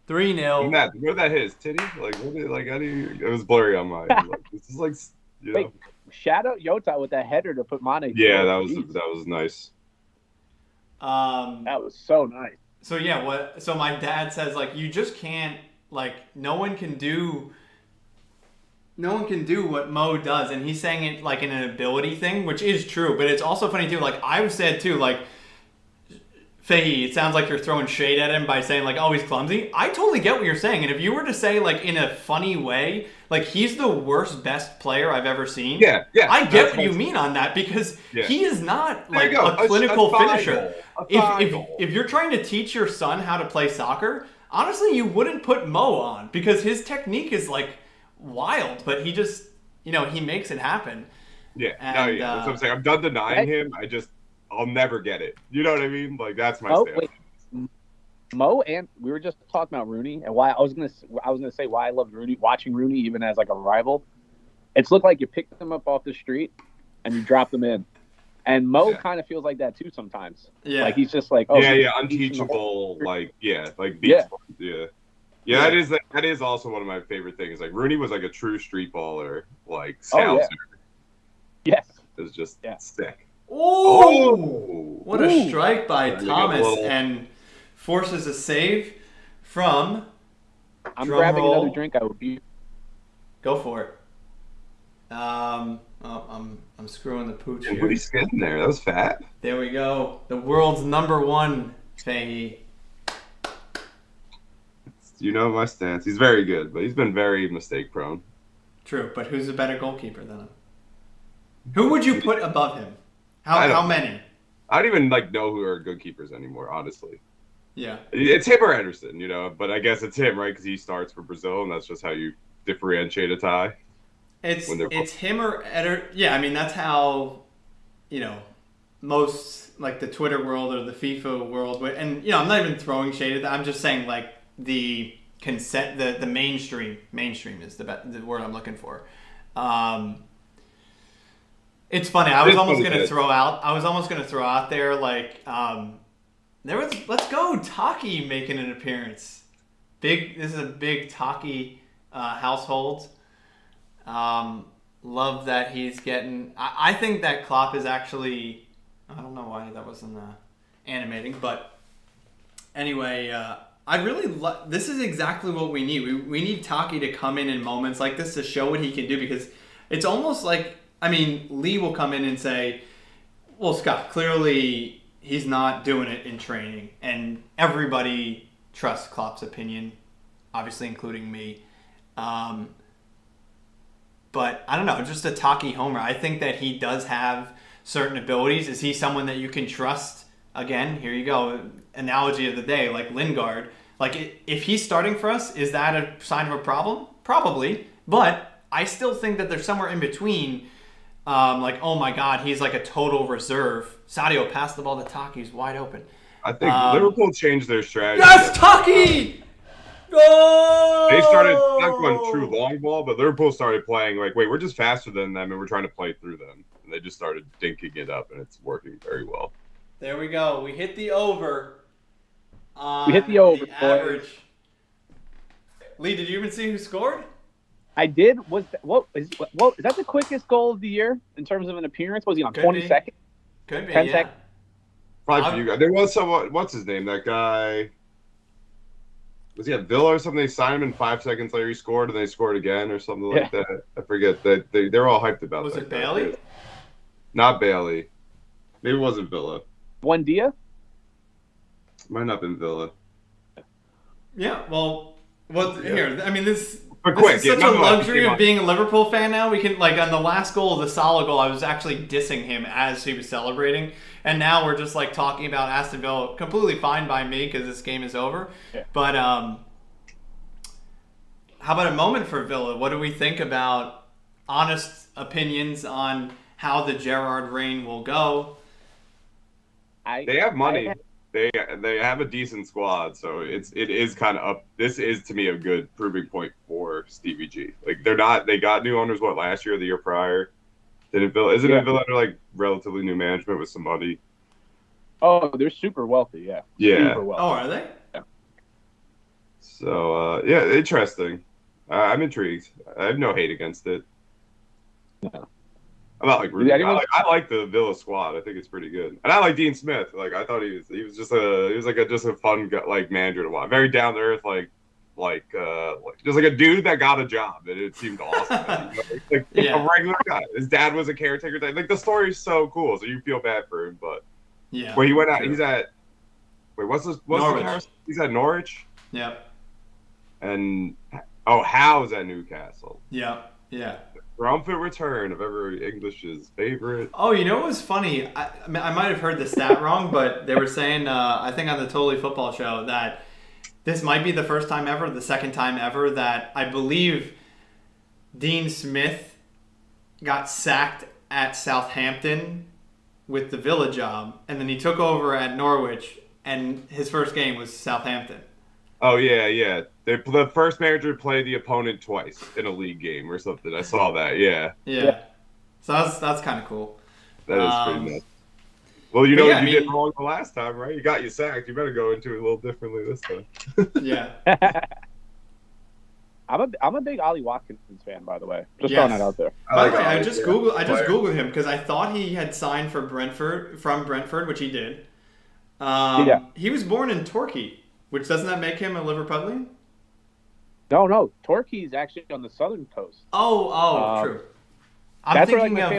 Speaker 1: 3-0.
Speaker 3: Matt, where that hit his titty? Like, it was blurry on mine. Like, this is like,
Speaker 2: Wait, shout out Yota with that header to put Mane.
Speaker 3: Yeah, that was nice.
Speaker 2: That was so nice.
Speaker 1: So my dad says like you just can't, like no one can do what Mo does, and he's saying it like in an ability thing, which is true, but it's also funny too. Like I've said too, like Fahey, it sounds like you're throwing shade at him by saying like, oh, he's clumsy. I totally get what you're saying, and if you were to say like in a funny way, like he's the worst best player I've ever seen.
Speaker 3: Yeah.
Speaker 1: I get what you mean on that because he is not like a clinical finisher. If you're trying to teach your son how to play soccer, honestly, you wouldn't put Mo on because his technique is like wild, but he just, he makes it happen.
Speaker 3: Yeah, that's what I'm saying. I'm done denying him. I'll never get it. You know what I mean? Like that's my stance.
Speaker 2: Wait. Mo, and we were just talking about Rooney and why I was gonna say why I love Rooney, watching Rooney even as like a rival. It's looked like you picked him up off the street and you dropped him in. And Mo kind of feels like that too sometimes. Yeah. Like he's just like,
Speaker 3: unteachable, beast. Yeah, that is also one of my favorite things. Like Rooney was like a true street baller, like scouser.
Speaker 2: Yes.
Speaker 3: It was just sick.
Speaker 1: What a strike by Thomas, and forces a save from.
Speaker 2: I'm grabbing another drink. I would be.
Speaker 1: Go for it. I'm screwing the pooch here.
Speaker 3: What are you getting there? That was fat.
Speaker 1: There we go. The world's #1 Fahey.
Speaker 3: You know my stance. He's very good, but he's been very mistake prone.
Speaker 1: True, but who's a better goalkeeper than him? Who would you put above him? How many?
Speaker 3: I don't even know who are good keepers anymore, honestly.
Speaker 1: Yeah.
Speaker 3: It's him or Henderson, but I guess it's him, right? Because he starts for Brazil, and that's just how you differentiate a tie. when they're
Speaker 1: it's him or Eder. Yeah, I mean that's how, most like the Twitter world or the FIFA world, and I'm not even throwing shade at that. I'm just saying like the consent, the mainstream is the word I'm looking for. It's funny. I was almost gonna throw out there like there was let's go Taki making an appearance. This is a big Taki household. Love that he's getting. I think that Klopp is actually. I don't know why that wasn't animating, but anyway, I really this is exactly what we need. We need Taki to come in moments like this to show what he can do, because it's almost like, I mean, Lee will come in and say, well, Scott, clearly he's not doing it in training, and everybody trusts Klopp's opinion, obviously including me. But I don't know, just a Taki homer. I think that he does have certain abilities. Is he someone that you can trust? Again, here you go, analogy of the day, like Lingard. Like, if he's starting for us, is that a sign of a problem? Probably. But I still think that there's somewhere in between, like, oh my God, he's like a total reserve. Sadio passed the ball to Taki, he's wide open.
Speaker 3: I think Liverpool changed their strategy.
Speaker 1: Yes, Taki! Oh!
Speaker 3: They started not going true long ball, but Liverpool started playing like, wait, we're just faster than them, and we're trying to play through them. And they just started dinking it up, and it's working very well.
Speaker 1: There we go. We hit the over.
Speaker 2: We hit the over,
Speaker 1: average. Lee, did you even see who scored?
Speaker 2: I did. Is that the quickest goal of the year in terms of an appearance? Was he on 20 seconds?
Speaker 1: Could be,
Speaker 2: 10
Speaker 1: yeah.
Speaker 2: seconds?
Speaker 3: Probably for you guys. There was someone, what's his name? That guy. Was he at Villa or something? They signed him, and 5 seconds later he scored, and they scored again or something like that. I forget. They're all hyped about that.
Speaker 1: Was it Bailey?
Speaker 3: Not Bailey. Maybe it wasn't Villa.
Speaker 2: Buendia?
Speaker 3: Might not have been Villa.
Speaker 1: Yeah, well, here, I mean, this
Speaker 3: quick,
Speaker 1: is such a luxury of being a Liverpool fan now. We can, like, on the last goal, the Salah goal, I was actually dissing him as he was celebrating. And now we're just, like, talking about Aston Villa. Completely fine by me because this game is over. Yeah. But how about a moment for Villa? What do we think about honest opinions on how the Gerrard reign will go?
Speaker 3: They have money. They have a decent squad, so it is kind of up. This is, to me, a good proving point for Stevie G. Like, they got new owners last year or the year prior. Isn't it Villa under like relatively new management with some money?
Speaker 2: Oh, they're super wealthy, yeah.
Speaker 3: Yeah.
Speaker 2: Super wealthy.
Speaker 1: Oh, are they?
Speaker 2: Yeah.
Speaker 3: So yeah, interesting. I'm intrigued. I have no hate against it.
Speaker 2: No.
Speaker 3: I'm not like rooting. I like the Villa squad. I think it's pretty good, and I like Dean Smith. Like, I thought he was just a fun like manager to watch. Very down to earth, just like a dude that got a job, and it seemed awesome. A regular guy. His dad was a caretaker. Like, the story's so cool, so you feel bad for him. But
Speaker 1: yeah,
Speaker 3: he went out. He's at what's
Speaker 1: Norwich.
Speaker 3: He's at Norwich.
Speaker 1: Yep.
Speaker 3: And Howe's at Newcastle.
Speaker 1: Yep. Yeah.
Speaker 3: Triumphant return of every English's favorite.
Speaker 1: Oh, you know what was funny? I might have heard the stat wrong, but they were saying, I think on the Totally Football Show, that this might be the first time ever, the second time ever, that I believe Dean Smith got sacked at Southampton with the Villa job, and then he took over at Norwich, and his first game was Southampton.
Speaker 3: Oh, yeah. The first manager played the opponent twice in a league game or something. I saw that, yeah.
Speaker 1: Yeah. So that's kind of cool.
Speaker 3: That is pretty nuts. Well, you did wrong the last time, right? You got you sacked. You better go into it a little differently this time.
Speaker 1: Yeah.
Speaker 2: I'm a big Ollie Watkins fan, by the way. Just throwing that out there.
Speaker 1: By the way, I just googled him because I thought he had signed for Brentford, which he did. He was born in Torquay, which doesn't that make him a Liverpudlian?
Speaker 2: No. Torquay's actually on the southern coast.
Speaker 1: Oh, true. I'm thinking of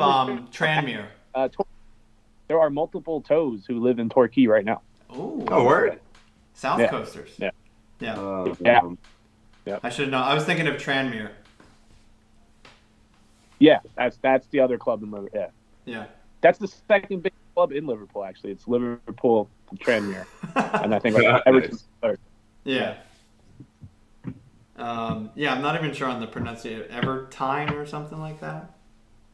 Speaker 1: Tranmere.
Speaker 2: There are multiple Toes who live in Torquay right now.
Speaker 1: Oh,
Speaker 3: word.
Speaker 1: South Coasters.
Speaker 2: Yeah.
Speaker 1: Yeah. I should know. I was thinking of Tranmere.
Speaker 2: Yeah, that's the other club in Liverpool. Yeah.
Speaker 1: Yeah.
Speaker 2: That's the second big club in Liverpool, actually. It's Liverpool and Tranmere. And I think Everton's third.
Speaker 1: Yeah. Yeah, I'm not even sure on the pronunciation. Evertine or something like that.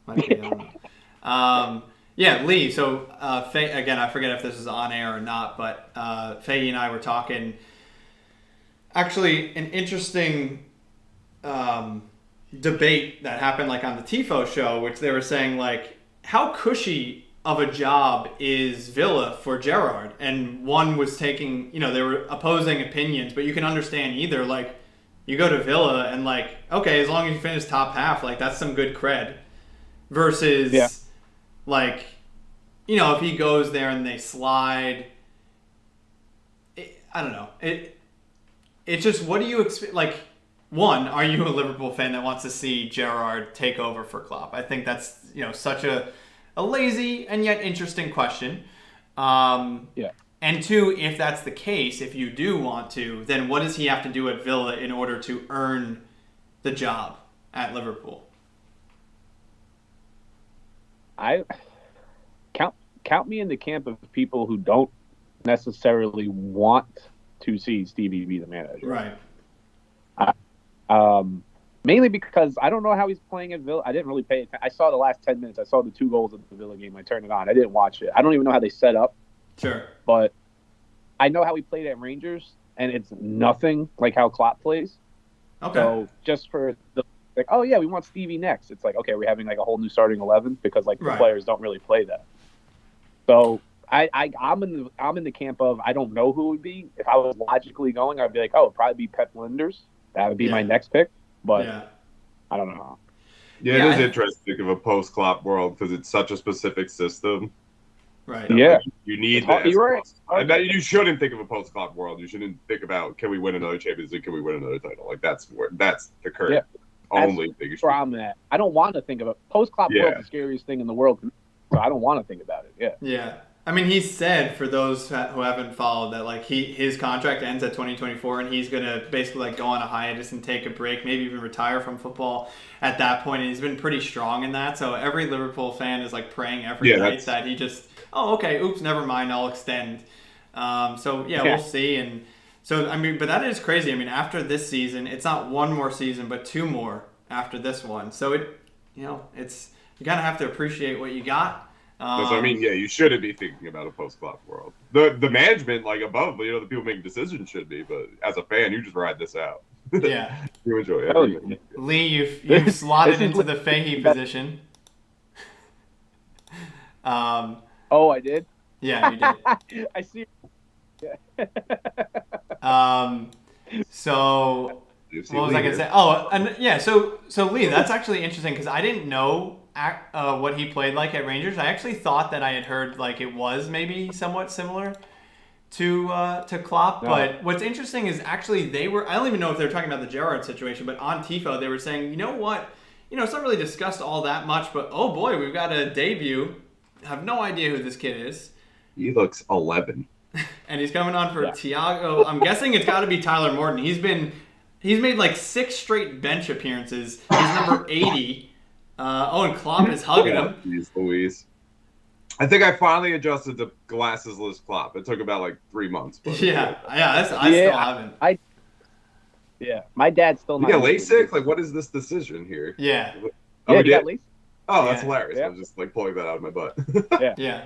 Speaker 1: Might be, I don't know. Yeah, Lee. So, Faye, again, I forget if this is on air or not, but Faye and I were talking. Actually, an interesting debate that happened like on the Tifo show, which they were saying like, how cushy of a job is Villa for Gerrard? And one was taking, they were opposing opinions, but you can understand either. Like, you go to Villa and like, okay, as long as you finish top half, like that's some good cred. Versus, like, if he goes there and they slide, I don't know. It's just, what do you expect? Like, one, are you a Liverpool fan that wants to see Gerrard take over for Klopp? I think that's, such a lazy and yet interesting question. And two, if that's the case, if you do want to, then what does he have to do at Villa in order to earn the job at Liverpool?
Speaker 2: I count me in the camp of people who don't necessarily want to see Stevie be the manager.
Speaker 1: Right.
Speaker 2: Mainly because I don't know how he's playing at Villa. I didn't really pay attention. I saw the last 10 minutes. I saw the 2 goals of the Villa game. I turned it on. I didn't watch it. I don't even know how they set up.
Speaker 1: Sure.
Speaker 2: But I know how he played at Rangers, and it's nothing like how Klopp plays.
Speaker 1: Okay.
Speaker 2: So just for the we want Stevie next. It's like, okay, we're having like a whole new starting 11 because like the players don't really play that. So I'm in the camp of I don't know who it would be. If I was logically going, I'd be like, it'd probably be Pep Linders. That would be my next pick. But I don't know.
Speaker 3: Yeah, it is interesting of a post-Klopp world because it's such a specific system.
Speaker 1: Right.
Speaker 3: Yeah. You need that.
Speaker 2: You're right.
Speaker 3: You shouldn't think of a post-Klopp world. You shouldn't think about, can we win another Champions League? Can we win another title? Like, that's the current only thing.
Speaker 2: That's where I'm at. I don't want to think of it. Post-Klopp world is the scariest thing in the world. So I don't want to think about it.
Speaker 1: Yeah. I mean, he said, for those who haven't followed, that like his contract ends at 2024, and he's gonna basically like go on a hiatus and take a break, maybe even retire from football at that point. And he's been pretty strong in that. So every Liverpool fan is like praying every night that he just, oops, never mind, I'll extend. We'll see. And so I mean, but that is crazy. I mean, after this season, it's not one more season, but 2 more after this one. So it's you kind of have to appreciate what you got.
Speaker 3: So, I mean, you shouldn't be thinking about a post-Klopp world. The management, like above, the people making decisions should be, but as a fan, you just ride this out.
Speaker 1: Yeah.
Speaker 3: You enjoy it.
Speaker 1: Lee, you've slotted into the Fahey position.
Speaker 2: I did?
Speaker 1: Yeah, you did.
Speaker 2: I see.
Speaker 1: So, what was I going to say? So Lee, that's actually interesting because I didn't know what he played like at Rangers. I actually thought that I had heard like it was maybe somewhat similar to Klopp. No. But what's interesting is actually I don't even know if they're talking about the Gerrard situation, but on Tifo they were saying, you know what? It's not really discussed all that much, but oh boy, we've got a debut. I have no idea who this kid is.
Speaker 3: He looks 11.
Speaker 1: And he's coming on for Thiago. I'm guessing it's got to be Tyler Morton. He's made like 6 straight bench appearances. He's number 80. And Klopp is hugging him.
Speaker 3: Jeez Louise. I think I finally adjusted to glasses-less Klopp. It took about like 3 months. But
Speaker 1: I still haven't.
Speaker 2: My dad's still not.
Speaker 3: You got LASIK? Like, what is this decision here?
Speaker 1: Yeah.
Speaker 3: Oh,
Speaker 2: you got LASIK?
Speaker 3: Oh, that's hilarious. I was just like pulling that out of my butt.
Speaker 1: Yeah.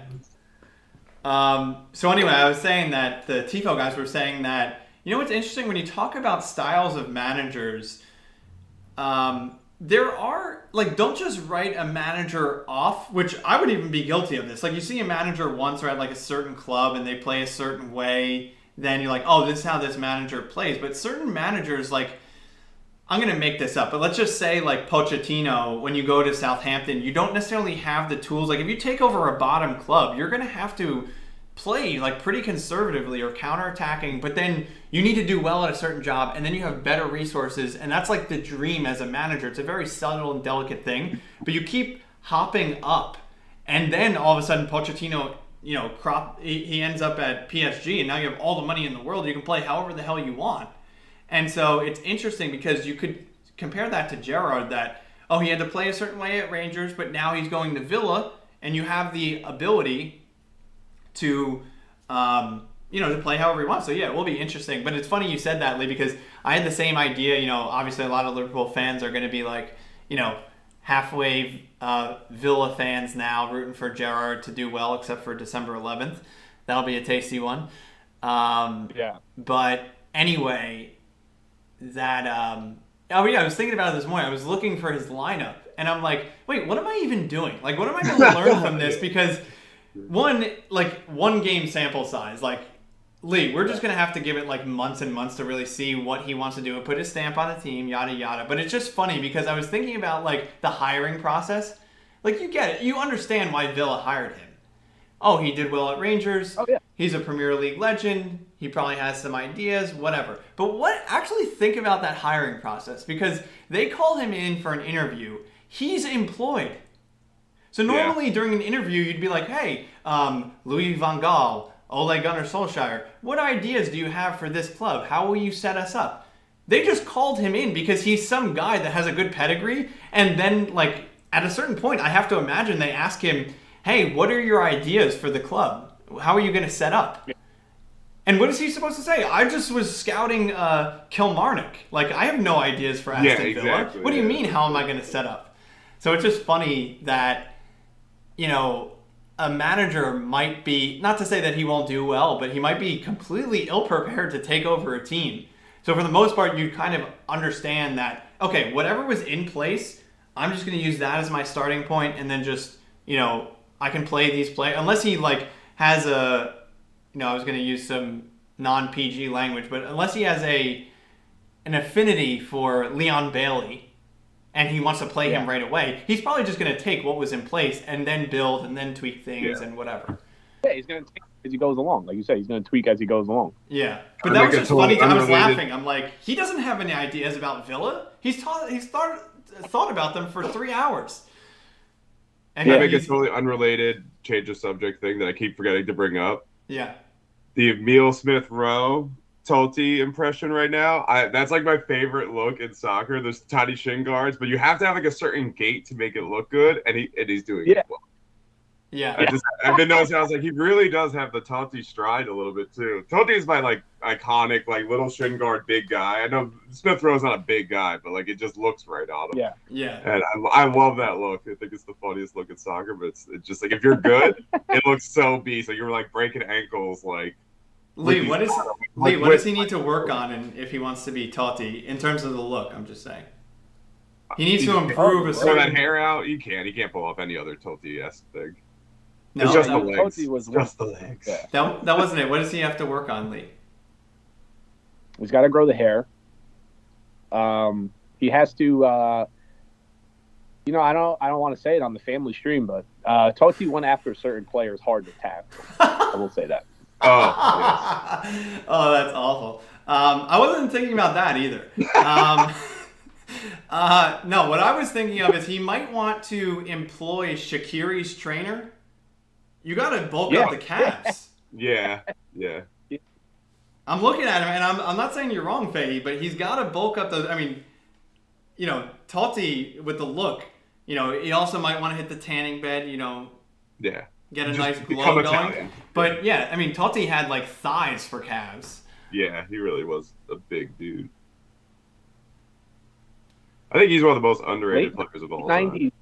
Speaker 1: So anyway, I was saying that the Tifo guys were saying that, what's interesting when you talk about styles of managers, there are, like, don't just write a manager off, which I would even be guilty of this. Like, you see a manager once or at, like, a certain club and they play a certain way, then you're like, this is how this manager plays. But certain managers, like, I'm going to make this up, but let's just say, like, Pochettino, when you go to Southampton, you don't necessarily have the tools. Like, if you take over a bottom club, you're going to have to play, like, pretty conservatively or counterattacking, but then you need to do well at a certain job, and then you have better resources, and that's, like, the dream as a manager. It's a very subtle and delicate thing, but you keep hopping up, and then all of a sudden Pochettino, he ends up at PSG, and now you have all the money in the world. You can play however the hell you want. And so it's interesting because you could compare that to Gerrard, that, he had to play a certain way at Rangers, but now he's going to Villa, and you have the ability to to play however he wants. So yeah, it will be interesting. But it's funny you said that, Lee, because I had the same idea. Obviously a lot of Liverpool fans are going to be like, halfway Villa fans now rooting for Gerrard to do well, except for December 11th. That'll be a tasty one.
Speaker 2: Yeah.
Speaker 1: But anyway, I was thinking about it this morning. I was looking for his lineup, and I'm like, wait, what am I even doing? Like, what am I going to learn from this? Because one game sample size, like, Lee, we're just going to have to give it like months and months to really see what he wants to do and put his stamp on the team, yada, yada. But it's just funny because I was thinking about like the hiring process. Like, you get it. You understand why Villa hired him. Oh, he did well at Rangers.
Speaker 2: Oh, yeah.
Speaker 1: He's a Premier League legend. He probably has some ideas, whatever. But actually think about that hiring process, because they call him in for an interview. He's employed. So normally during an interview, you'd be like, hey, Louis van Gaal, Ole Gunnar Solskjaer, what ideas do you have for this club? How will you set us up? They just called him in because he's some guy that has a good pedigree. And then, like, at a certain point, I have to imagine they ask him, hey, what are your ideas for the club? How are you going to set up? And what is he supposed to say? I just was scouting Kilmarnock. Like, I have no ideas for Aston Villa.
Speaker 3: Exactly,
Speaker 1: what do you mean, how am I going to set up? So it's just funny that, a manager might be, not to say that he won't do well, but he might be completely ill-prepared to take over a team. So for the most part, you kind of understand that, okay, whatever was in place, I'm just going to use that as my starting point, and then just, I can play these players. Unless he, like, has I was going to use some non-PG language, but unless he has an affinity for Leon Bailey, and he wants to play him right away, he's probably just going to take what was in place and then build and then tweak things and whatever.
Speaker 2: Yeah, he's going to take as he goes along. Like you said, he's going to tweak as he goes along.
Speaker 1: Yeah. But that was just funny. I was laughing. I'm like, he doesn't have any ideas about Villa. He's thought about them for 3 hours.
Speaker 3: And I make a totally unrelated change of subject thing that I keep forgetting to bring up.
Speaker 1: Yeah.
Speaker 3: The Emile Smith-Rowe Totti impression right now. That's like my favorite look in soccer. There's tiny shin guards, but you have to have like a certain gait to make it look good, and he's doing it well.
Speaker 1: Yeah.
Speaker 3: I've been noticing. I was like, he really does have the Totti stride a little bit too. Totti is my like iconic like little shin guard big guy. I know Smith-Rowe's not a big guy, but like it just looks right on him.
Speaker 2: Yeah.
Speaker 1: Yeah.
Speaker 3: And I love that look. I think it's the funniest look in soccer. But it's just like if you're good, it looks so beast. Like you're like breaking ankles like.
Speaker 1: Lee, what does he need to work on if he wants to be Totti in terms of the look? I'm just saying. He needs to improve a certain...
Speaker 3: Throw that hair out? He can't pull off any other Totti-esque thing.
Speaker 1: No,
Speaker 3: it's just the legs.
Speaker 2: Totti was
Speaker 3: just the legs.
Speaker 2: Yeah.
Speaker 1: That wasn't it. What does he have to work on, Lee?
Speaker 2: He's got to grow the hair. He has to... I don't want to say it on the family stream, but Totti went after certain players hard to tackle. I will say that.
Speaker 3: Oh, yes.
Speaker 1: Oh, that's awful. I wasn't thinking about that either. No, what I was thinking of is he might want to employ Shaqiri's trainer. You got to bulk up the calves.
Speaker 3: Yeah.
Speaker 1: I'm looking at him, and I'm not saying you're wrong, Fahey, but he's got to bulk up those. I mean, Totti with the look, he also might want to hit the tanning bed,
Speaker 3: Yeah.
Speaker 1: Get a nice glow going. But yeah, I mean, Totti had like thighs for calves.
Speaker 3: Yeah, he really was a big dude. I think he's one of the most underrated players of all time.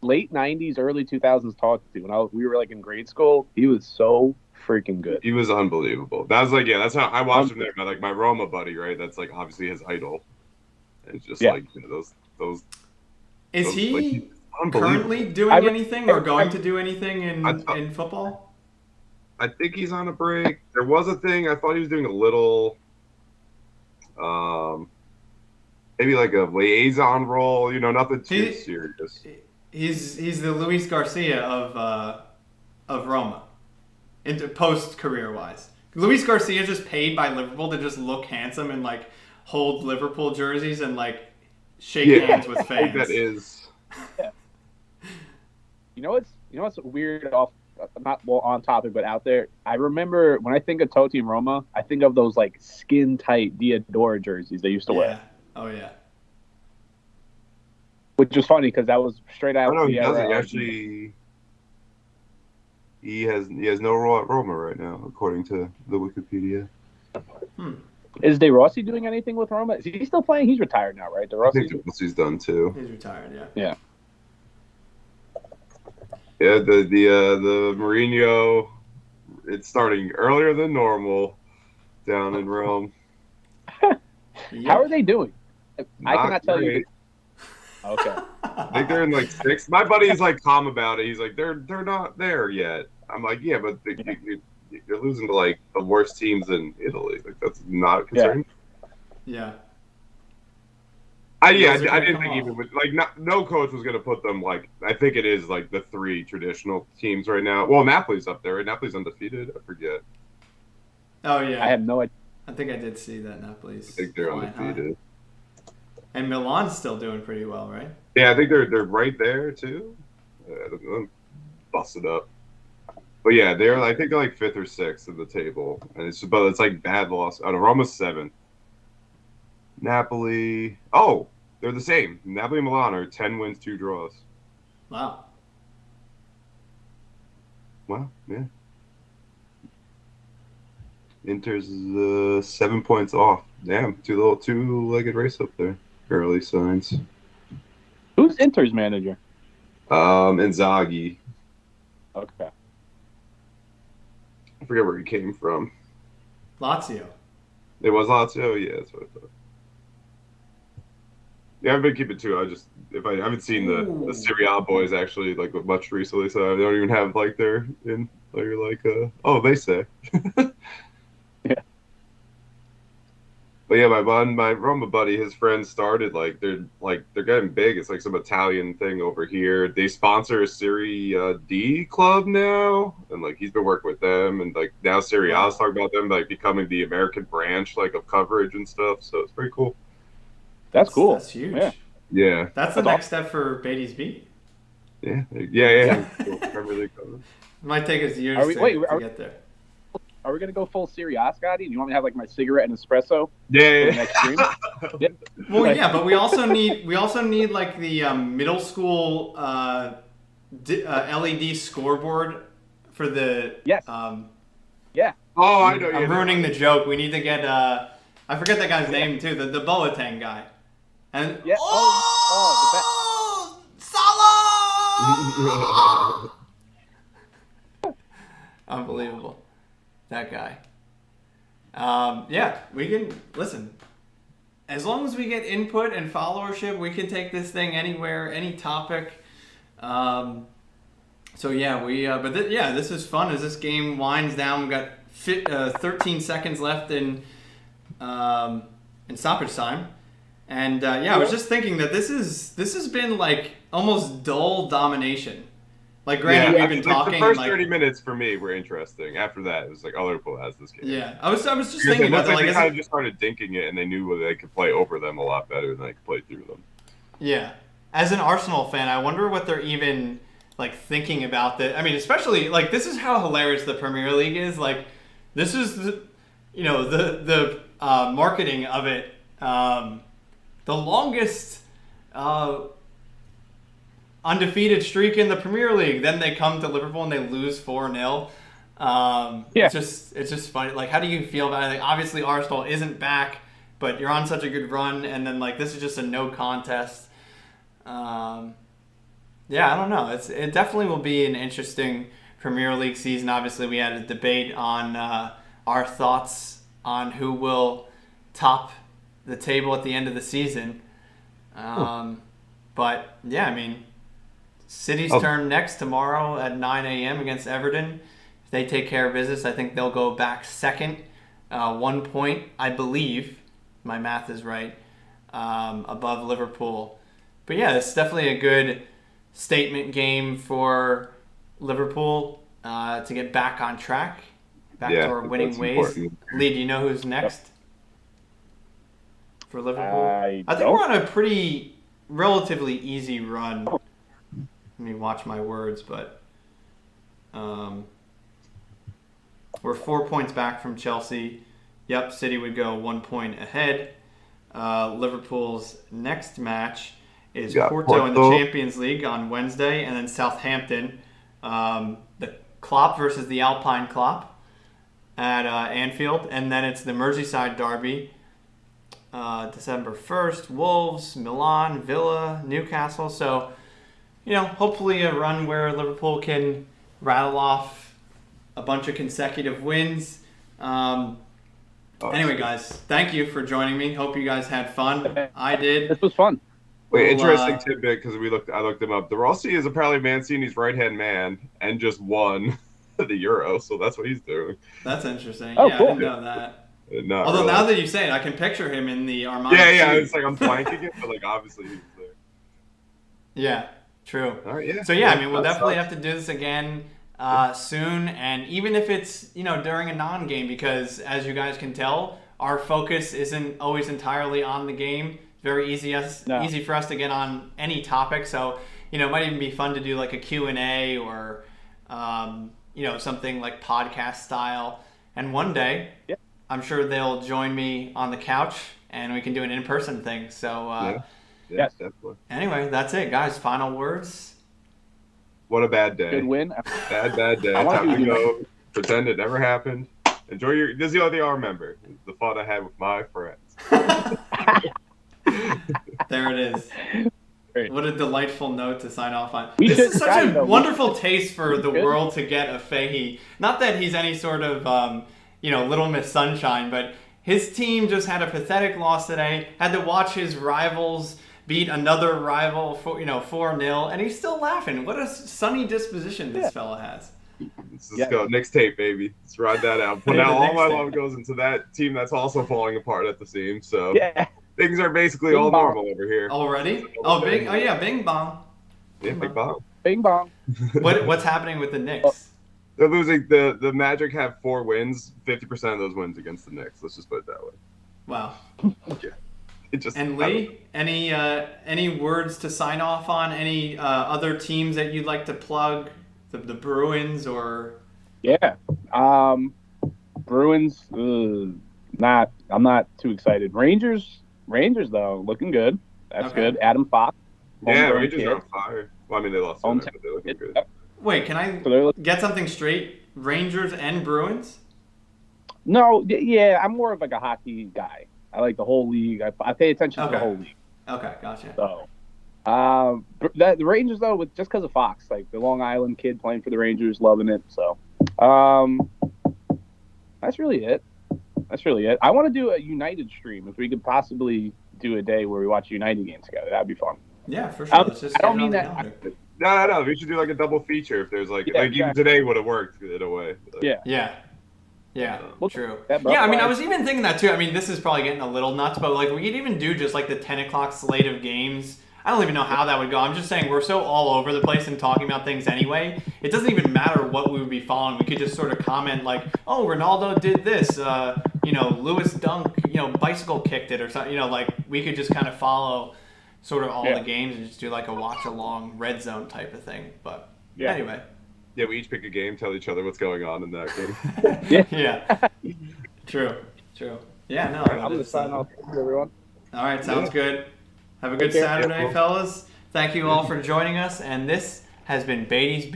Speaker 2: Late 90s, early 2000s Totti. When we were like in grade school, he was so freaking good.
Speaker 3: He was unbelievable. That was like, that's how I watched him there. Like my Roma buddy, right? That's like obviously his idol. And it's just like, those.
Speaker 1: Is he currently doing anything or going to do anything in football?
Speaker 3: I think he's on a break. There was a thing. I thought he was doing a little, maybe like a liaison role. Nothing too serious.
Speaker 1: He's the Luis Garcia of Roma, into post career wise. Luis Garcia just paid by Liverpool to just look handsome and like hold Liverpool jerseys and like shake hands with fans.
Speaker 3: I think that is.
Speaker 2: You know what's weird not on topic but out there? I remember when I think of Totti and Roma, I think of those like skin tight Diadora jerseys they used to wear.
Speaker 1: Oh yeah.
Speaker 2: Which was funny because that was straight out.
Speaker 3: Oh no, he doesn't actually. He has no role at Roma right now, according to the Wikipedia.
Speaker 2: Is De Rossi doing anything with Roma? Is he still playing? He's retired now, right? De
Speaker 3: I think
Speaker 2: Rossi.
Speaker 3: he's done too.
Speaker 1: He's retired, yeah.
Speaker 2: Yeah.
Speaker 3: Yeah, the Mourinho, it's starting earlier than normal down in Rome.
Speaker 2: How are they doing? I
Speaker 3: Not
Speaker 2: cannot tell
Speaker 3: great.
Speaker 2: you. Okay.
Speaker 3: I think they're in like 6th. My buddy's like calm about it. He's like, they're not there yet. I'm like, yeah, but you're losing to like the worst teams in Italy. Like that's not concerning.
Speaker 1: Yeah.
Speaker 3: I
Speaker 1: Those are
Speaker 3: didn't
Speaker 1: gonna
Speaker 3: think
Speaker 1: come
Speaker 3: even
Speaker 1: off.
Speaker 3: with like no coach was gonna put them like I think it is like the 3 traditional teams right now. Well, Napoli's up there. Right? Napoli's undefeated. I forget.
Speaker 1: Oh yeah.
Speaker 2: I have no idea.
Speaker 1: I think I did see that Napoli's.
Speaker 3: I think they're
Speaker 1: flying high.
Speaker 3: undefeated.
Speaker 1: And Milan's still doing pretty well, right?
Speaker 3: Yeah, I think they're right there too. Busted up. But yeah, I think they're like 5th or 6th in the table, and it's like bad loss. Oh, no, Roma's 7th. Napoli. Oh, they're the same. Napoli and Milan are 10 wins, 2 draws.
Speaker 1: Wow.
Speaker 3: Wow, yeah. Inter's 7 points off. Damn, two-legged race up there. Early signs.
Speaker 2: Who's Inter's manager?
Speaker 3: Inzaghi.
Speaker 2: Okay.
Speaker 3: I forget where he came from.
Speaker 1: Lazio.
Speaker 3: It was Lazio. Yeah, that's what I thought. Yeah, I've been keeping too. I haven't seen the Serie A boys actually like much recently, so I don't even have like their in. You're like, they say.
Speaker 2: Yeah.
Speaker 3: But yeah, my Roma buddy, his friends started they're getting big. It's like some Italian thing over here. They sponsor a Serie D club now, and like he's been working with them, and like now Serie A is talking about them like becoming the American branch like of coverage and stuff. So it's pretty cool.
Speaker 2: That's cool.
Speaker 1: That's huge.
Speaker 2: Yeah.
Speaker 3: Yeah.
Speaker 1: That's the next step for Beatty's Beat.
Speaker 3: Yeah. Premier League coverage.
Speaker 1: It might take us years
Speaker 2: to
Speaker 1: get there.
Speaker 2: Are we gonna go full Serie A, Scotty? Do you want me to have like my cigarette and espresso?
Speaker 3: Yeah.
Speaker 2: For the next stream? Yeah.
Speaker 1: Well, yeah, but we also need like the middle school LED scoreboard for the.
Speaker 2: Yes.
Speaker 3: Yeah. Oh, I know.
Speaker 1: I'm ruining the joke. We need to get I forget that guy's name too. The Boateng guy. And
Speaker 2: yeah.
Speaker 1: Salah! Unbelievable. That guy. Yeah, we can listen. As long as we get input and followership, we can take this thing anywhere, any topic. So yeah, this is fun as this game winds down. We've got 13 seconds left in stoppage time, and I was just thinking that this has been like almost dull domination. Like, granted, we've been talking.
Speaker 3: The first 30 minutes for me were interesting. After that, it was like, Liverpool has this game.
Speaker 1: Yeah, I was just thinking about that.
Speaker 3: Like, they kind of just started dinking it, and they knew they could play over them a lot better than they could play through them.
Speaker 1: Yeah, as an Arsenal fan, I wonder what they're even like thinking about that. I mean, especially like this is how hilarious the Premier League is. Like, this is the marketing of it. The longest. Undefeated streak in the Premier League. Then they come to Liverpool and they lose 4-0. It's just funny. Like, how do you feel about it? Like, obviously, Arsenal isn't back, but you're on such a good run, and then like this is just a no contest. I don't know. It definitely will be an interesting Premier League season. Obviously, we had a debate on our thoughts on who will top the table at the end of the season. But yeah, I mean. City's turn next tomorrow at 9 a.m. against Everton. If they take care of business, I think they'll go back second. 1 point, I believe, my math is right, above Liverpool. But yeah, it's definitely a good statement game for Liverpool to get back on track, back to our winning ways. Important. Lee, do you know who's next for Liverpool? I think we're on a pretty relatively easy run. Let me watch my words, but we're 4 points back from Chelsea. Yep, City would go 1 point ahead. Liverpool's next match is Porto in the Champions League on Wednesday, and then Southampton. The Klopp versus the Alpine Klopp at Anfield. And then it's the Merseyside Derby, December 1st. Wolves, Milan, Villa, Newcastle. So, hopefully a run where Liverpool can rattle off a bunch of consecutive wins. Anyway, guys, thank you for joining me. Hope you guys had fun. I did.
Speaker 2: This was fun.
Speaker 3: Wait, interesting tidbit because I looked him up. The Rossi is apparently Mancini's right-hand man and just won the Euro, so that's what he's doing.
Speaker 1: That's interesting.
Speaker 2: Oh,
Speaker 1: yeah,
Speaker 2: cool.
Speaker 1: I didn't know that.
Speaker 3: Although
Speaker 1: now that you say it, I can picture him in the Armani
Speaker 3: yeah,
Speaker 1: suit.
Speaker 3: it's like I'm blanking it, but like obviously he was there.
Speaker 1: Yeah, true.
Speaker 3: All right, yeah.
Speaker 1: So yeah, I mean, we'll definitely have to do this again soon, and even if it's during a non-game, because as you guys can tell, our focus isn't always entirely on the game. Very easy for us to get on any topic. So it might even be fun to do like a Q&A or something like podcast style. And one day, I'm sure they'll join me on the couch and we can do an in-person thing. So
Speaker 3: yes, definitely.
Speaker 1: Anyway, that's it, guys. Final words.
Speaker 3: What a bad day.
Speaker 2: Good win.
Speaker 3: Bad day. Time to go. Pretend it never happened. Enjoy your. This is the only thing I'll remember. The fun I had with my friends.
Speaker 1: There it is.
Speaker 2: Great.
Speaker 1: What a delightful note to sign off on.
Speaker 2: We
Speaker 1: This
Speaker 2: should
Speaker 1: is such a
Speaker 2: try,
Speaker 1: wonderful taste for the
Speaker 2: Good.
Speaker 1: world to get a Fahey. Not that he's any sort of, Little Miss Sunshine, but his team just had a pathetic loss today. Had to watch his rivals beat another rival for 4-0, and he's still laughing. What a sunny disposition this fella has.
Speaker 3: Let's go. Next tape, baby. Let's ride that out. But now all my love goes into that team that's also falling apart at the seams. So things are basically all normal over here.
Speaker 1: Already? Bing bong.
Speaker 3: Yeah, big bong.
Speaker 2: Bing bong.
Speaker 1: What's happening with the Knicks?
Speaker 3: They're losing. The Magic have 4 wins. 50% of those wins against the Knicks. Let's just put it that way.
Speaker 1: Wow.
Speaker 3: Yeah.
Speaker 1: And Lee, any words to sign off on? Any other teams that you'd like to plug? The Bruins or?
Speaker 2: Yeah. Bruins. I'm not too excited. Rangers though, looking good. That's good. Adam Fox.
Speaker 3: Yeah, Rangers are on fire. Well, I mean, they lost, but they're looking good.
Speaker 1: Wait, can I get something straight? Rangers and Bruins?
Speaker 2: No, yeah, I'm more of like a hockey guy. I like the whole league. I pay attention to the whole league.
Speaker 1: Okay, gotcha.
Speaker 2: So, the Rangers though, just because of Fox, like the Long Island kid playing for the Rangers, loving it. So, that's really it. I want to do a United stream if we could possibly do a day where we watch a United game together. That'd be fun.
Speaker 1: Yeah, for sure. Let's just
Speaker 2: I don't mean that.
Speaker 3: No. We should do like a double feature if there's even today would have worked in a way.
Speaker 1: Yeah, true.
Speaker 2: Yeah,
Speaker 1: I mean, I was even thinking that too. I mean, this is probably getting a little nuts, but like we could even do just like the 10 o'clock slate of games. I don't even know how that would go. I'm just saying we're so all over the place and talking about things anyway. It doesn't even matter what we would be following. We could just sort of comment like, oh, Ronaldo did this. Lewis Dunk, bicycle kicked it or something. Like we could just kind of follow sort of all the games and just do like a watch along red zone type of thing. But anyway.
Speaker 3: Yeah, we each pick a game, tell each other what's going on in that game.
Speaker 1: Yeah. True. Yeah, no.
Speaker 2: I'm going to sign off, everyone.
Speaker 1: All right, sounds good. Have a good Saturday, fellas. Thank you all for joining us, and this has been Beatty's